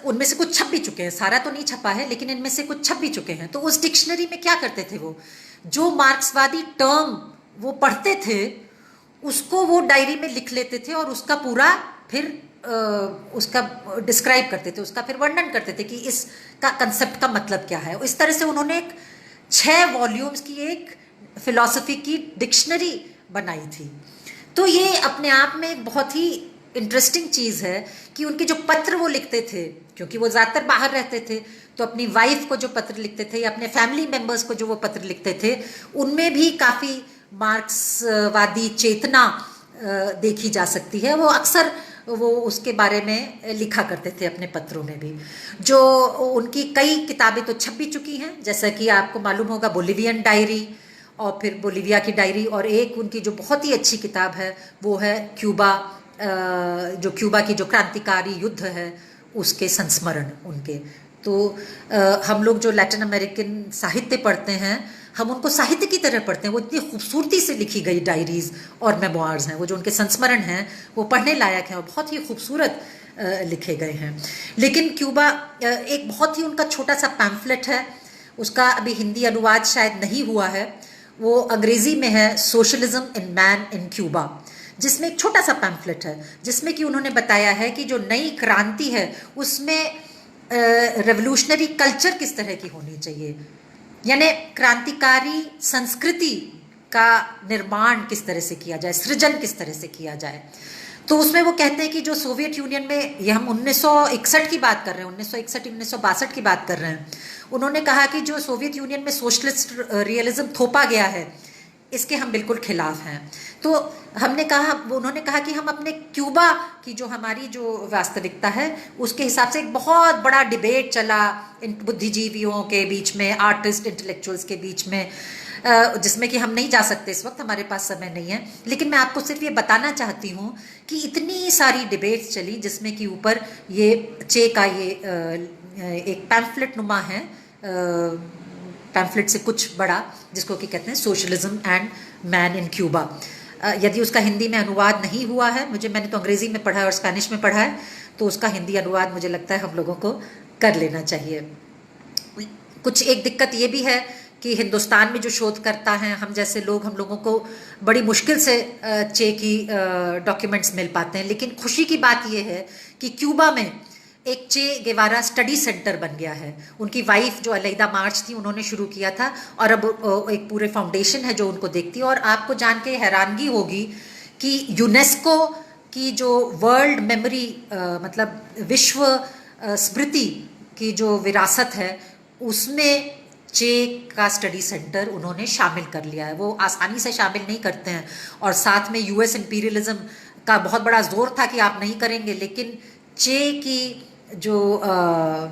उनमें से कुछ छप भी चुके हैं, सारा तो नहीं छपा है, लेकिन इनमें से कुछ छप भी चुके हैं। तो उस डिक्शनरी में क्या करते थे वो, जो मार्क्सवादी टर्म वो पढ़ते थे उसको वो डायरी में लिख लेते थे और उसका पूरा फिर उसका डिस्क्राइब करते थे, उसका फिर वर्णन करते थे कि इसका कंसेप्ट का मतलब क्या है। इस तरह से उन्होंने एक 6 वॉल्यूम्स की एक फिलॉसफी की डिक्शनरी बनाई थी। तो ये अपने आप में एक बहुत ही इंटरेस्टिंग चीज़ है कि उनके जो पत्र वो लिखते थे, क्योंकि वो ज़्यादातर बाहर रहते थे, तो अपनी वाइफ को जो पत्र लिखते थे या अपने फैमिली मेम्बर्स को जो वो पत्र लिखते थे, उनमें भी काफ़ी मार्क्सवादी चेतना देखी जा सकती है। वो अक्सर वो उसके बारे में लिखा करते थे अपने पत्रों में भी। जो उनकी कई किताबें तो छप भी चुकी हैं, जैसा कि आपको मालूम होगा बोलिवियन डायरी और फिर बोलिविया की डायरी, और एक उनकी जो बहुत ही अच्छी किताब है वो है क्यूबा, जो क्यूबा की जो क्रांतिकारी युद्ध है उसके संस्मरण उनके। तो हम लोग जो लैटिन अमेरिकन साहित्य पढ़ते हैं, हम उनको साहित्य की तरह पढ़ते हैं। वो इतनी खूबसूरती से लिखी गई डायरीज और मेमोइर्स हैं, वो जो उनके संस्मरण हैं वो पढ़ने लायक हैं और बहुत ही खूबसूरत लिखे गए हैं। लेकिन क्यूबा एक बहुत ही उनका छोटा सा पैम्फलेट है, उसका अभी हिंदी अनुवाद शायद नहीं हुआ है, वो अंग्रेजी में है, socialism in man in Cuba, जिसमें एक छोटा सा पैम्फलेट है जिसमें कि उन्होंने बताया है कि जो नई क्रांति है उसमें रेवोल्यूशनरी कल्चर किस तरह की होनी चाहिए, यानी क्रांतिकारी संस्कृति का निर्माण किस तरह से किया जाए, सृजन किस तरह से किया जाए। तो उसमें वो कहते हैं कि जो सोवियत यूनियन में, ये हम 1961 की बात कर रहे हैं, 1961-1962 की बात कर रहे हैं, उन्होंने कहा कि जो सोवियत यूनियन में सोशलिस्ट रियलिज्म थोपा गया है इसके हम बिल्कुल खिलाफ हैं। तो हमने कहा, उन्होंने कहा कि हम अपने क्यूबा की जो हमारी जो वास्तविकता है उसके हिसाब से एक बहुत बड़ा डिबेट चला इन बुद्धिजीवियों के बीच में, आर्टिस्ट इंटेलेक्चुअल्स के बीच में, जिसमें कि हम नहीं जा सकते इस वक्त, हमारे पास समय नहीं है। लेकिन मैं आपको सिर्फ ये बताना चाहती हूँ कि इतनी सारी डिबेट्स चली जिसमें कि ऊपर ये चे का ये एक पैम्फलेट नुमा है, पैम्फलेट से कुछ बड़ा, जिसको कि कहते हैं socialism and man in Cuba. यदि उसका हिंदी में अनुवाद नहीं हुआ है, मैंने तो अंग्रेजी में पढ़ा है और स्पेनिश में पढ़ा है, तो उसका हिंदी अनुवाद मुझे लगता है हम लोगों को कर लेना चाहिए। कुछ एक दिक्कत ये भी है कि हिंदुस्तान में जो शोधकर्ता हैं, हम जैसे लोग, हम लोगों को बड़ी मुश्किल से चे की डॉक्यूमेंट्स मिल पाते हैं। लेकिन खुशी की बात ये है कि क्यूबा में एक चे गेवारा स्टडी सेंटर बन गया है। उनकी वाइफ जो अलैदा मार्च थी उन्होंने शुरू किया था और अब एक पूरे फाउंडेशन है जो उनको देखती है। और आपको जान के हैरानगी होगी कि यूनेस्को की जो वर्ल्ड मेमोरी मतलब विश्व स्मृति की जो विरासत है उसमें चे का स्टडी सेंटर उन्होंने शामिल कर लिया है। वो आसानी से शामिल नहीं करते हैं और साथ में यूएस इंपीरियलिज्म का बहुत बड़ा जोर था कि आप नहीं करेंगे, लेकिन चे की जो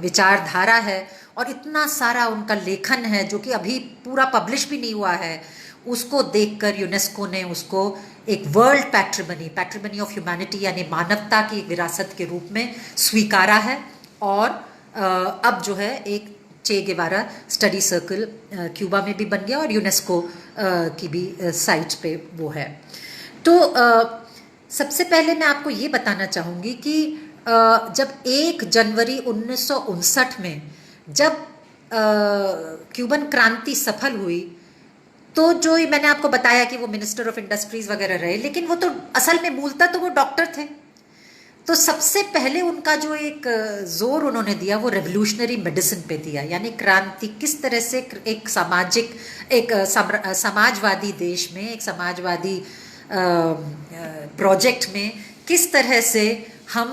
विचारधारा है और इतना सारा उनका लेखन है जो कि अभी पूरा पब्लिश भी नहीं हुआ है, उसको देखकर यूनेस्को ने उसको एक वर्ल्ड पैट्रिमनी ऑफ ह्यूमैनिटी यानी मानवता की एक विरासत के रूप में स्वीकारा है। और अब जो है एक चे गेवारा स्टडी सर्कल क्यूबा में भी बन गया और यूनेस्को की भी साइट पे वो है। तो सबसे पहले मैं आपको ये बताना चाहूँगी कि जब 1 जनवरी 1959 में जब क्यूबन क्रांति सफल हुई, तो जो मैंने आपको बताया कि वो मिनिस्टर ऑफ इंडस्ट्रीज वगैरह रहे, लेकिन वो तो असल में मूलतः तो वो डॉक्टर थे। तो सबसे पहले उनका जो एक जोर उन्होंने दिया वो रेवोल्यूशनरी मेडिसिन पे दिया, यानी क्रांति किस तरह से एक सामाजिक, एक समाजवादी देश में, एक समाजवादी प्रोजेक्ट में किस तरह से हम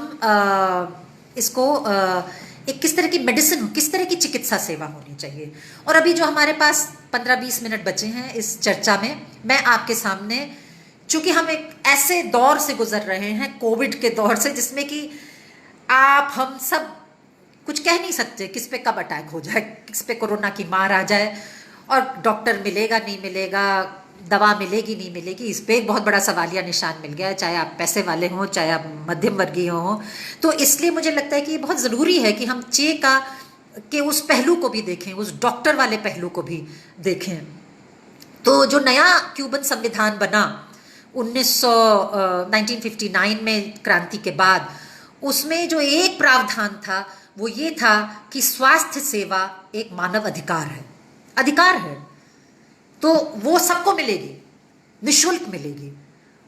इसको एक किस तरह की मेडिसिन, किस तरह की चिकित्सा सेवा होनी चाहिए। और अभी जो हमारे पास 15-20 मिनट बचे हैं इस चर्चा में, मैं आपके सामने, चूंकि हम एक ऐसे दौर से गुजर रहे हैं, कोविड के दौर से, जिसमें कि आप हम सब कुछ कह नहीं सकते किस पे कब अटैक हो जाए, किस पे कोरोना की मार आ जाए, और डॉक्टर मिलेगा नहीं मिलेगा, दवा मिलेगी नहीं मिलेगी, इस पे एक बहुत बड़ा सवालिया निशान मिल गया है, चाहे आप पैसे वाले हों, चाहे आप मध्यम वर्गीय हों। तो इसलिए मुझे लगता है कि ये बहुत ज़रूरी है कि हम चे का के उस पहलू को भी देखें, उस डॉक्टर वाले पहलू को भी देखें। तो जो नया क्यूबन संविधान बना 1959 में क्रांति के बाद, उसमें जो एक प्रावधान था वो ये था कि स्वास्थ्य सेवा एक मानव अधिकार है, अधिकार है, तो वो सबको मिलेगी, निशुल्क मिलेगी।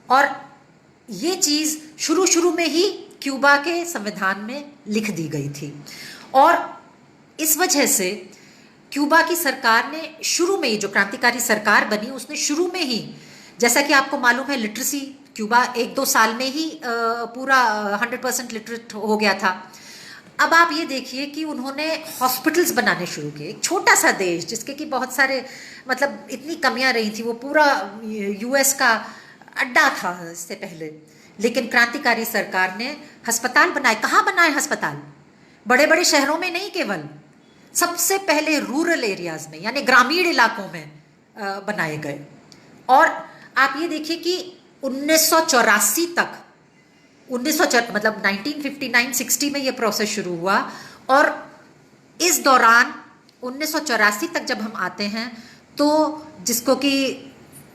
और ये चीज़ शुरू शुरू में ही क्यूबा के संविधान में लिख दी गई थी। और इस वजह से क्यूबा की सरकार ने शुरू में ही, जो क्रांतिकारी सरकार बनी उसने शुरू में ही, जैसा कि आपको मालूम है, लिटरेसी क्यूबा 1-2 साल में ही पूरा 100% लिटरेट हो गया था। अब आप ये देखिए कि उन्होंने हॉस्पिटल्स बनाने शुरू किए। एक छोटा सा देश जिसके कि बहुत सारे, मतलब इतनी कमियां रही थी, वो पूरा यूएस का अड्डा था इससे पहले, लेकिन क्रांतिकारी सरकार ने अस्पताल बनाए। कहाँ बनाए अस्पताल? बड़े बड़े शहरों में नहीं, केवल सबसे पहले रूरल एरियाज में, यानी ग्रामीण इलाकों में बनाए गए। और आप ये देखिए कि 1984 तक, मतलब 1959-60 में ये प्रोसेस शुरू हुआ, और इस दौरान 1984 तक जब हम आते हैं, तो जिसको कि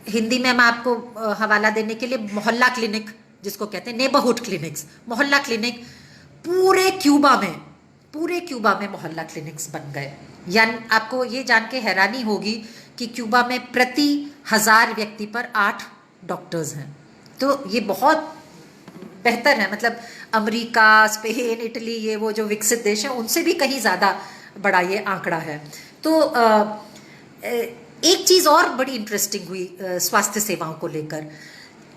हिंदी में मैं आपको हवाला देने के लिए मोहल्ला क्लिनिक, जिसको कहते हैं नेबरहुड क्लिनिक्स, मोहल्ला क्लिनिक पूरे क्यूबा में मोहल्ला क्लिनिक्स बन गए। यानी आपको ये जान के हैरानी होगी कि क्यूबा में प्रति 1000 व्यक्ति पर 8 डॉक्टर्स हैं। तो ये बहुत बेहतर है, मतलब अमेरिका, स्पेन, इटली, ये वो जो विकसित देश हैं उनसे भी कहीं ज़्यादा बड़ा ये आंकड़ा है। तो एक चीज़ और बड़ी इंटरेस्टिंग हुई स्वास्थ्य सेवाओं को लेकर,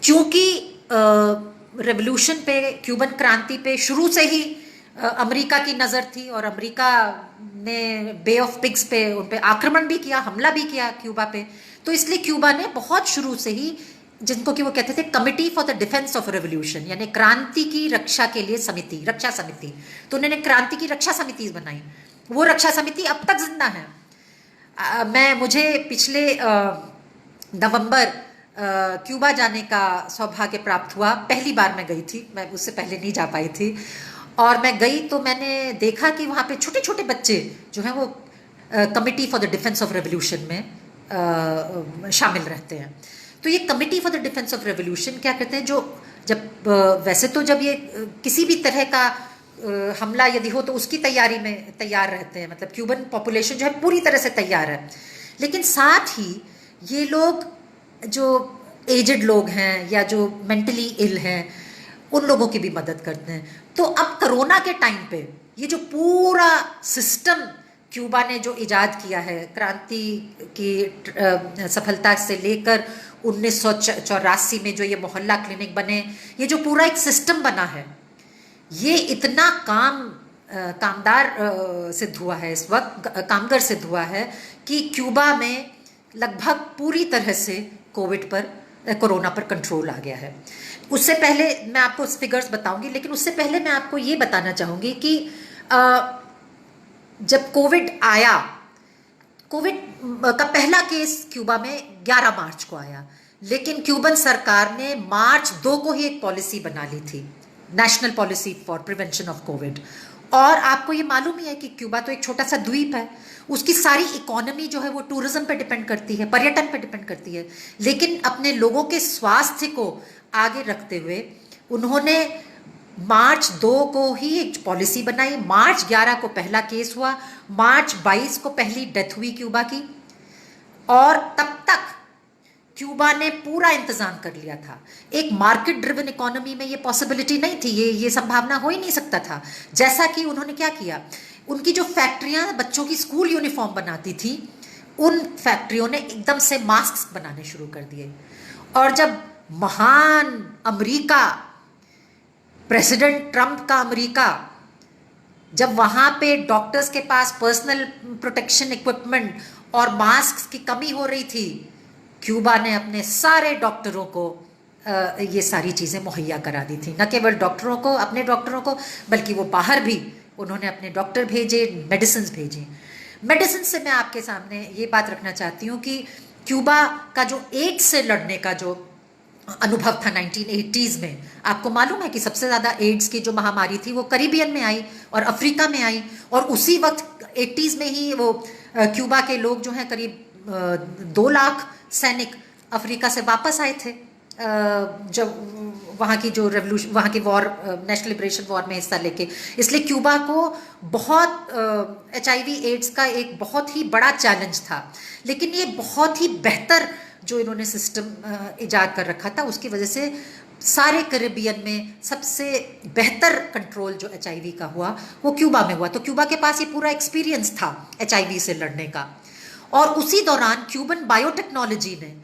क्योंकि रेवोल्यूशन पे, क्यूबन क्रांति पे शुरू से ही अमेरिका की नज़र थी, और अमेरिका ने बे ऑफ पिग्स पे उन पे आक्रमण भी किया, हमला भी किया क्यूबा पे। तो इसलिए क्यूबा ने बहुत शुरू से ही, जिनको कि वो कहते थे committee for the defence of revolution, यानी क्रांति की रक्षा के लिए समिति, रक्षा समिति, तो उन्होंने क्रांति की रक्षा समिति बनाई। वो रक्षा समिति अब तक जिंदा है। मुझे पिछले नवंबर क्यूबा जाने का सौभाग्य प्राप्त हुआ। पहली बार मैं गई थी, मैं उससे पहले नहीं जा पाई थी। और मैं गई तो मैंने देखा कि वहाँ पे छोटे छोटे बच्चे जो हैं वो committee for the defence of revolution में शामिल रहते हैं। तो ये committee for the defence of revolution क्या कहते हैं, जो जब वैसे तो जब ये किसी भी तरह का हमला यदि हो तो उसकी तैयारी में तैयार रहते हैं, मतलब क्यूबन पॉपुलेशन जो है पूरी तरह से तैयार है, लेकिन साथ ही ये लोग जो एजेड लोग हैं या जो मेंटली इल हैं उन लोगों की भी मदद करते हैं। तो अब कोरोना के टाइम पे ये जो पूरा सिस्टम क्यूबा ने जो इजाद किया है, क्रांति की सफलता से लेकर 1984 में जो ये मोहल्ला क्लिनिक बने, ये जो पूरा एक सिस्टम बना है, ये इतना कामदार सिद्ध हुआ है, इस वक्त कामगर सिद्ध हुआ है कि क्यूबा में लगभग पूरी तरह से कोरोना पर कंट्रोल आ गया है। उससे पहले मैं आपको फिगर्स बताऊंगी, लेकिन उससे पहले मैं आपको ये बताना चाहूँगी कि जब कोविड आया, कोविड का पहला केस क्यूबा में 11 मार्च को आया, लेकिन क्यूबन सरकार ने मार्च 2 को ही एक पॉलिसी बना ली थी, national policy for prevention of Covid. और आपको ये मालूम ही है कि क्यूबा तो एक छोटा सा द्वीप है, उसकी सारी इकोनॉमी जो है वो टूरिज्म पे डिपेंड करती है, पर्यटन पे डिपेंड करती है। लेकिन अपने लोगों के स्वास्थ्य को आगे रखते हुए उन्होंने मार्च 2 को ही एक पॉलिसी बनाई। मार्च 11 को पहला केस हुआ, मार्च 22 को पहली डेथ हुई क्यूबा की, और तब तक क्यूबा ने पूरा इंतजाम कर लिया था। एक मार्केट ड्रिवन इकोनॉमी में ये पॉसिबिलिटी नहीं थी, ये संभावना हो ही नहीं सकता था। जैसा कि उन्होंने क्या किया, उनकी जो फैक्ट्रियां बच्चों की स्कूल यूनिफॉर्म बनाती थी, उन फैक्ट्रियों ने एकदम से मास्क बनाने शुरू कर दिए। और जब महान अमेरिका, प्रेसिडेंट ट्रंप का अमेरिका जब वहाँ पे डॉक्टर्स के पास पर्सनल प्रोटेक्शन इक्विपमेंट और मास्क की कमी हो रही थी, क्यूबा ने अपने सारे डॉक्टरों को ये सारी चीज़ें मुहैया करा दी थी। न केवल डॉक्टरों को, अपने डॉक्टरों को, बल्कि वो बाहर भी उन्होंने अपने डॉक्टर भेजे, मेडिसिन भेजी। मेडिसिन से मैं आपके सामने ये बात रखना चाहती हूँ कि क्यूबा का जो एड्स से लड़ने का जो अनुभव था 1980s में, आपको मालूम है कि सबसे ज़्यादा एड्स की जो महामारी थी वो करीबियन में आई और अफ्रीका में आई, और उसी वक्त 80s में ही वो क्यूबा के लोग जो हैं करीब 2 लाख सैनिक अफ्रीका से वापस आए थे जब वहाँ की जो रेवोल्यूशन, वहाँ की वॉर, नेशनल लिबरेशन वॉर में हिस्सा लेके। इसलिए क्यूबा को बहुत HIV एड्स का एक बहुत ही बड़ा चैलेंज था, लेकिन ये बहुत ही बेहतर जो इन्होंने सिस्टम इजाद कर रखा था, उसकी वजह से सारे कैरिबियन में सबसे बेहतर कंट्रोल जो HIV का हुआ वो क्यूबा में हुआ। तो क्यूबा के पास ये पूरा एक्सपीरियंस था HIV से लड़ने का। और उसी दौरान क्यूबन बायोटेक्नोलॉजी ने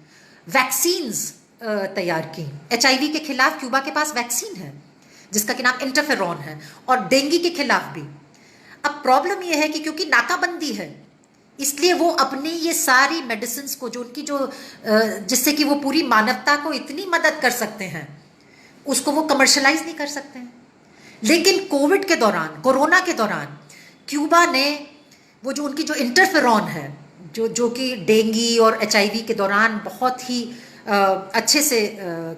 वैक्सीन्स तैयार की HIV के खिलाफ। क्यूबा के पास वैक्सीन है जिसका कि नाम इंटरफेरॉन है, और डेंगू के खिलाफ भी। अब प्रॉब्लम यह है कि क्योंकि नाकाबंदी है, इसलिए वो अपनी ये सारी मेडिसिन को, जो उनकी जो जिससे कि वो पूरी मानवता को इतनी मदद कर सकते हैं, उसको वो कमर्शलाइज नहीं कर सकते हैं। लेकिन कोविड के दौरान, कोरोना के दौरान, क्यूबा ने वो जो उनकी जो इंटरफेरॉन है, जो कि डेंगू और HIV के दौरान बहुत ही अच्छे से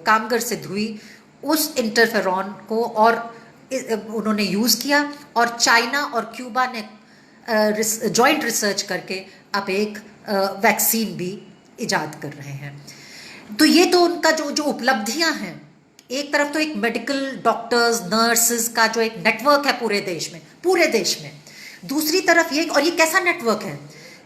कामगर सिद्ध हुई, उस इंटरफेरॉन को और उन्होंने यूज़ किया, और चाइना और क्यूबा ने जॉइंट रिसर्च करके अब एक वैक्सीन भी इजाद कर रहे हैं। तो ये तो उनका जो उपलब्धियां हैं, एक तरफ तो एक मेडिकल डॉक्टर्स, नर्सेज का जो एक नेटवर्क है पूरे देश में। दूसरी तरफ ये, और ये कैसा नेटवर्क है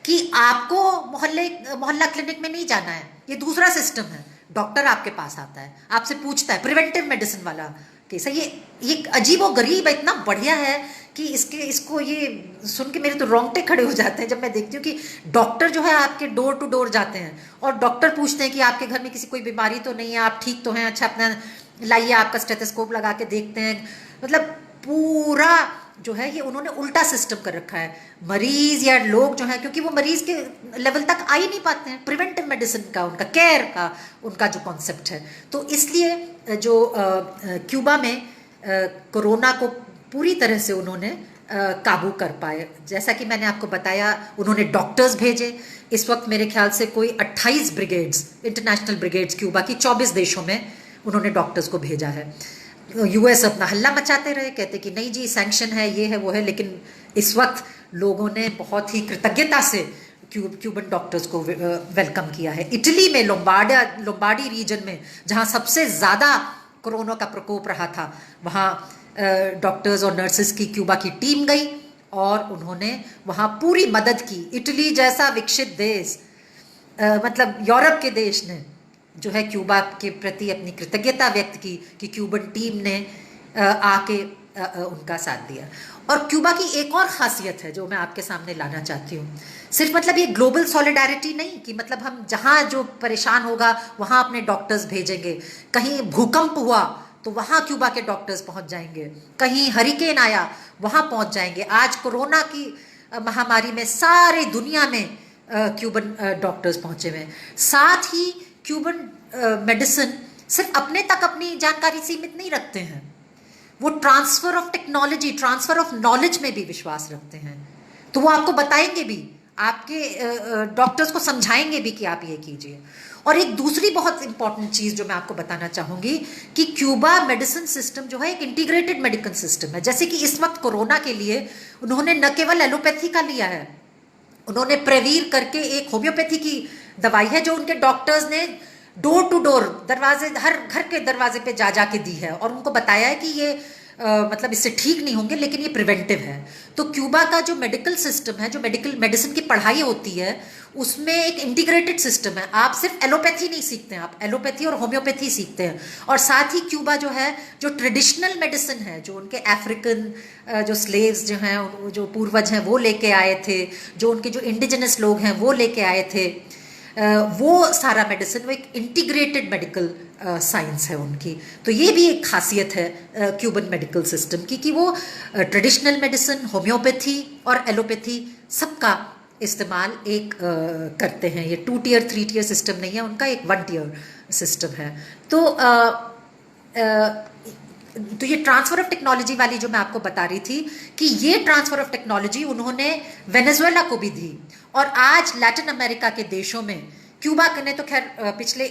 कि आपको मोहल्ला क्लिनिक में नहीं जाना है, ये दूसरा सिस्टम है। डॉक्टर आपके पास आता है, आपसे पूछता है, प्रिवेंटिव मेडिसिन वाला केस है। ये अजीबो गरीब है, इतना बढ़िया है कि इसको ये सुन के मेरे तो रोंगटे खड़े हो जाते हैं जब मैं देखती हूँ कि डॉक्टर जो है आपके डोर टू डोर जाते हैं और डॉक्टर पूछते हैं कि आपके घर में किसी कोई बीमारी तो नहीं है, आप ठीक तो हैं, अच्छा अपना लाइए, आपका स्टेथोस्कोप लगा के देखते हैं। मतलब पूरा जो है ये उन्होंने उल्टा सिस्टम कर रखा है। मरीज या लोग जो है, क्योंकि वो मरीज के लेवल तक आ ही नहीं पाते हैं, प्रिवेंटिव मेडिसिन का, उनका केयर का उनका जो कॉन्सेप्ट है, तो इसलिए जो क्यूबा में कोरोना को पूरी तरह से उन्होंने काबू कर पाए। जैसा कि मैंने आपको बताया, उन्होंने डॉक्टर्स भेजे। इस वक्त मेरे ख्याल से कोई 28 ब्रिगेड्स, इंटरनेशनल ब्रिगेड्स क्यूबा की 24 देशों में उन्होंने डॉक्टर्स को भेजा है। US अपना हल्ला मचाते रहे, कहते कि नहीं जी सैंक्शन है, ये है वो है, लेकिन इस वक्त लोगों ने बहुत ही कृतज्ञता से क्यूबन डॉक्टर्स को वेलकम किया है। इटली में लोम्बार्डी रीजन में, जहाँ सबसे ज़्यादा कोरोना का प्रकोप रहा था, वहाँ डॉक्टर्स और नर्सेस की क्यूबा की टीम गई और उन्होंने वहाँ पूरी मदद की। इटली जैसा विकसित देश, मतलब यूरोप के देश ने जो है क्यूबा के प्रति अपनी कृतज्ञता व्यक्त की कि क्यूबन टीम ने आके उनका साथ दिया। और क्यूबा की एक और खासियत है जो मैं आपके सामने लाना चाहती हूँ, सिर्फ मतलब ये ग्लोबल सॉलिडारिटी नहीं कि मतलब हम जहाँ जो परेशान होगा वहाँ अपने डॉक्टर्स भेजेंगे, कहीं भूकंप हुआ तो वहाँ क्यूबा के डॉक्टर्स पहुँच जाएंगे, कहीं हरिकेन आया वहाँ पहुँच जाएंगे। आज कोरोना की महामारी में सारी दुनिया में क्यूबन डॉक्टर्स पहुँचे हुए हैं। साथ ही क्यूबन मेडिसिन सिर्फ अपने तक अपनी जानकारी सीमित नहीं रखते हैं, वो transfer of technology, transfer of knowledge में भी विश्वास रखते हैं। तो वो आपको बताएंगे भी, आपके डॉक्टर्स को समझाएंगे भी कि आप ये कीजिए। और एक दूसरी बहुत इंपॉर्टेंट चीज़ जो मैं आपको बताना चाहूँगी कि क्यूबा मेडिसिन सिस्टम जो है एक इंटीग्रेटेड मेडिकल सिस्टम है। जैसे कि इस वक्त कोरोना के लिए उन्होंने न केवल एलोपैथी का लिया है, उन्होंने प्रेवीर करके एक होम्योपैथी की दवाई है जो उनके डॉक्टर्स ने डोर टू डोर, दरवाजे, हर घर के दरवाजे पे जा जा के दी है और उनको बताया है कि ये मतलब इससे ठीक नहीं होंगे लेकिन ये प्रिवेंटिव है। तो क्यूबा का जो मेडिकल सिस्टम है, जो मेडिकल मेडिसिन की पढ़ाई होती है, उसमें एक इंटीग्रेटेड सिस्टम है। आप सिर्फ एलोपैथी नहीं सीखते हैं, आप एलोपैथी और होम्योपैथी सीखते हैं। और साथ ही क्यूबा जो है, जो ट्रेडिशनल मेडिसिन है, जो उनके अफ्रीकन जो स्लेव्स जो हैं, जो पूर्वज हैं, वो लेके आए थे, जो उनके जो इंडिजिनस लोग हैं वो लेके आए थे, वो सारा मेडिसिन, वो एक इंटीग्रेटेड मेडिकल साइंस है उनकी। तो ये भी एक खासियत है क्यूबन मेडिकल सिस्टम की कि वो ट्रेडिशनल मेडिसिन, होम्योपैथी और एलोपैथी सबका इस्तेमाल एक करते हैं। ये 2 टियर 3 टियर सिस्टम नहीं है उनका, एक 1 टियर सिस्टम है। तो ये ट्रांसफर ऑफ टेक्नोलॉजी वाली जो मैं आपको बता रही थी कि ये ट्रांसफर ऑफ टेक्नोलॉजी उन्होंने वेनेजुएला को भी दी। और आज लैटिन अमेरिका के देशों में, क्यूबा ने तो खैर पिछले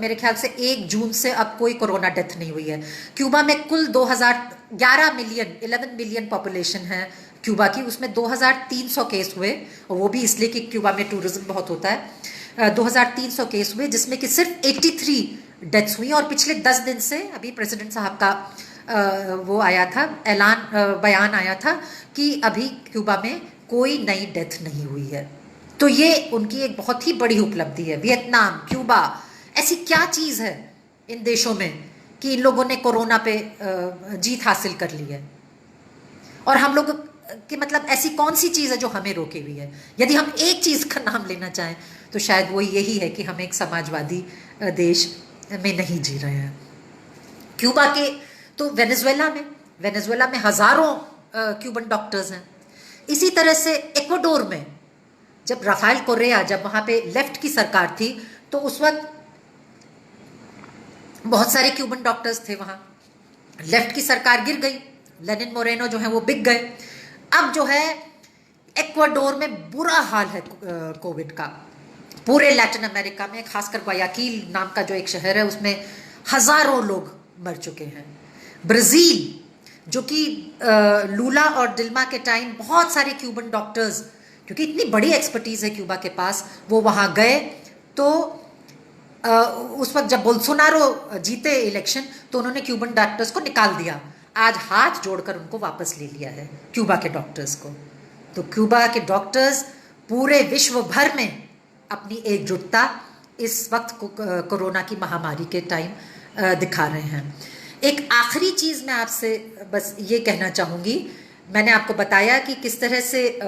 मेरे ख्याल से 1 जून से अब कोई कोरोना डेथ नहीं हुई है। क्यूबा में कुल 11 मिलियन पॉपुलेशन है क्यूबा की, उसमें 2300 केस हुए, और वो भी इसलिए कि क्यूबा में टूरिज्म बहुत होता है। 2300 केस हुए जिसमें कि सिर्फ 83 डेथ्स हुई। और पिछले 10 दिन से अभी प्रेसिडेंट साहब का वो आया था बयान आया था कि अभी क्यूबा में कोई नई डेथ नहीं हुई है। तो ये उनकी एक बहुत ही बड़ी उपलब्धि है। वियतनाम, क्यूबा, ऐसी क्या चीज़ है इन देशों में कि इन लोगों ने कोरोना पे जीत हासिल कर ली है। और हम लोग कि मतलब ऐसी कौन सी चीज़ है जो हमें रोके हुई है। यदि हम एक चीज़ का नाम लेना चाहें तो शायद वो यही है कि हम एक समाजवादी देश में नहीं जी रहे हैं। क्यूबा के तो वेनेजुएला में हज़ारों क्यूबन डॉक्टर्स हैं। इसी तरह से इक्वाडोर में जब राफेल कोरेया, जब वहाँ पे लेफ्ट की सरकार थी, तो उस वक्त बहुत सारे क्यूबन डॉक्टर्स थे वहाँ। लेफ्ट की सरकार गिर गई, लेनिन मोरेनो जो है वो बिक गए। अब जो है इक्वाडोर में बुरा हाल है कोविड का। पूरे लैटिन अमेरिका में, खासकर ग्वायाकिल नाम का जो एक शहर है उसमें हज़ारों लोग मर चुके हैं। ब्राज़ील, जो कि लूला और डिल्मा के टाइम बहुत सारे क्यूबन डॉक्टर्स, क्योंकि इतनी बड़ी एक्सपर्टीज़ है क्यूबा के पास, वो वहाँ गए। तो उस वक्त जब बोल्सोनारो जीते इलेक्शन तो उन्होंने क्यूबन डॉक्टर्स को निकाल दिया। आज हाथ जोड़कर उनको वापस ले लिया है क्यूबा के डॉक्टर्स को। तो क्यूबा के डॉक्टर्स पूरे विश्व भर में अपनी एकजुटता इस वक्त कोरोना की महामारी के टाइम दिखा रहे हैं। एक आखिरी चीज़ मैं आपसे बस ये कहना चाहूँगी। मैंने आपको बताया कि किस तरह से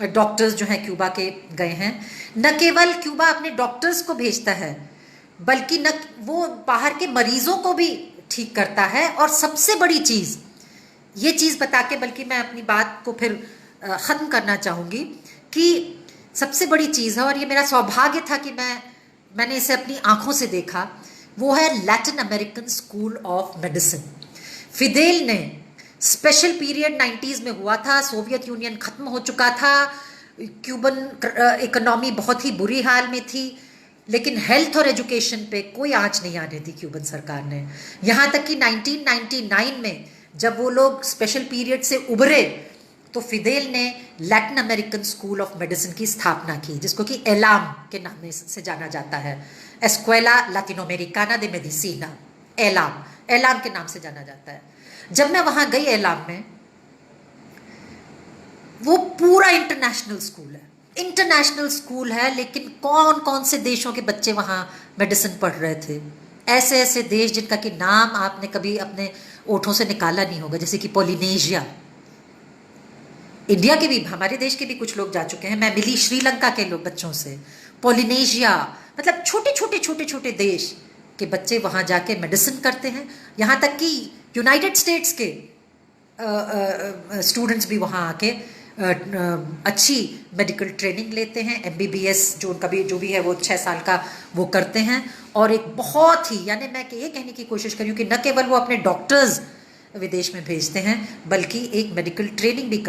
डॉक्टर्स जो हैं क्यूबा के गए हैं। न केवल क्यूबा अपने डॉक्टर्स को भेजता है, बल्कि न वो बाहर के मरीजों को भी ठीक करता है। और सबसे बड़ी चीज़, ये चीज़ बता के बल्कि मैं अपनी बात को फिर ख़त्म करना चाहूँगी कि सबसे बड़ी चीज़ है, और ये मेरा सौभाग्य था कि मैंने इसे अपनी आँखों से देखा, वो है Latin American school of medicine. Fidel ने स्पेशल पीरियड 90s में हुआ था, सोवियत यूनियन ख़त्म हो चुका था, क्यूबन इकोनॉमी बहुत ही बुरी हाल में थी, लेकिन हेल्थ और एजुकेशन पे कोई आंच नहीं आने दी क्यूबन सरकार ने। यहाँ तक कि 1999 में जब वो लोग स्पेशल पीरियड से उभरे तो फिदेल ने Latin American school of medicine की स्थापना की, जिसको कि एलाम के नाम से जाना जाता है, एस्क्वेला लातिनोअमेरिकाना दे मेडिसिना, एलाम के नाम से जाना जाता है। जब मैं वहाँ गई एलाम में, वो पूरा इंटरनेशनल स्कूल है, लेकिन कौन कौन से देशों के बच्चे वहाँ मेडिसिन पढ़ रहे थे। ऐसे ऐसे देश जिनका कि नाम आपने कभी अपने ओठों से निकाला नहीं होगा, जैसे कि पोलिनेशिया। इंडिया के भी, हमारे देश के भी कुछ लोग जा चुके हैं। मैं मिली श्रीलंका के लोग बच्चों से। पोलिनेशिया, मतलब छोटे छोटे देश के बच्चे वहाँ जाके मेडिसिन करते हैं। यहाँ तक कि यूनाइटेड स्टेट्स के स्टूडेंट्स भी वहाँ आके अच्छी मेडिकल ट्रेनिंग लेते हैं। MBBS जो भी है वो 6 साल का वो करते हैं। और एक बहुत ही, यानी मैं ये कहने की कोशिश करूँ कि न केवल वो अपने डॉक्टर्स विदेश में भेजते हैं, बल्कि एक मेडिकल ट्रेनिंग भी करते हैं।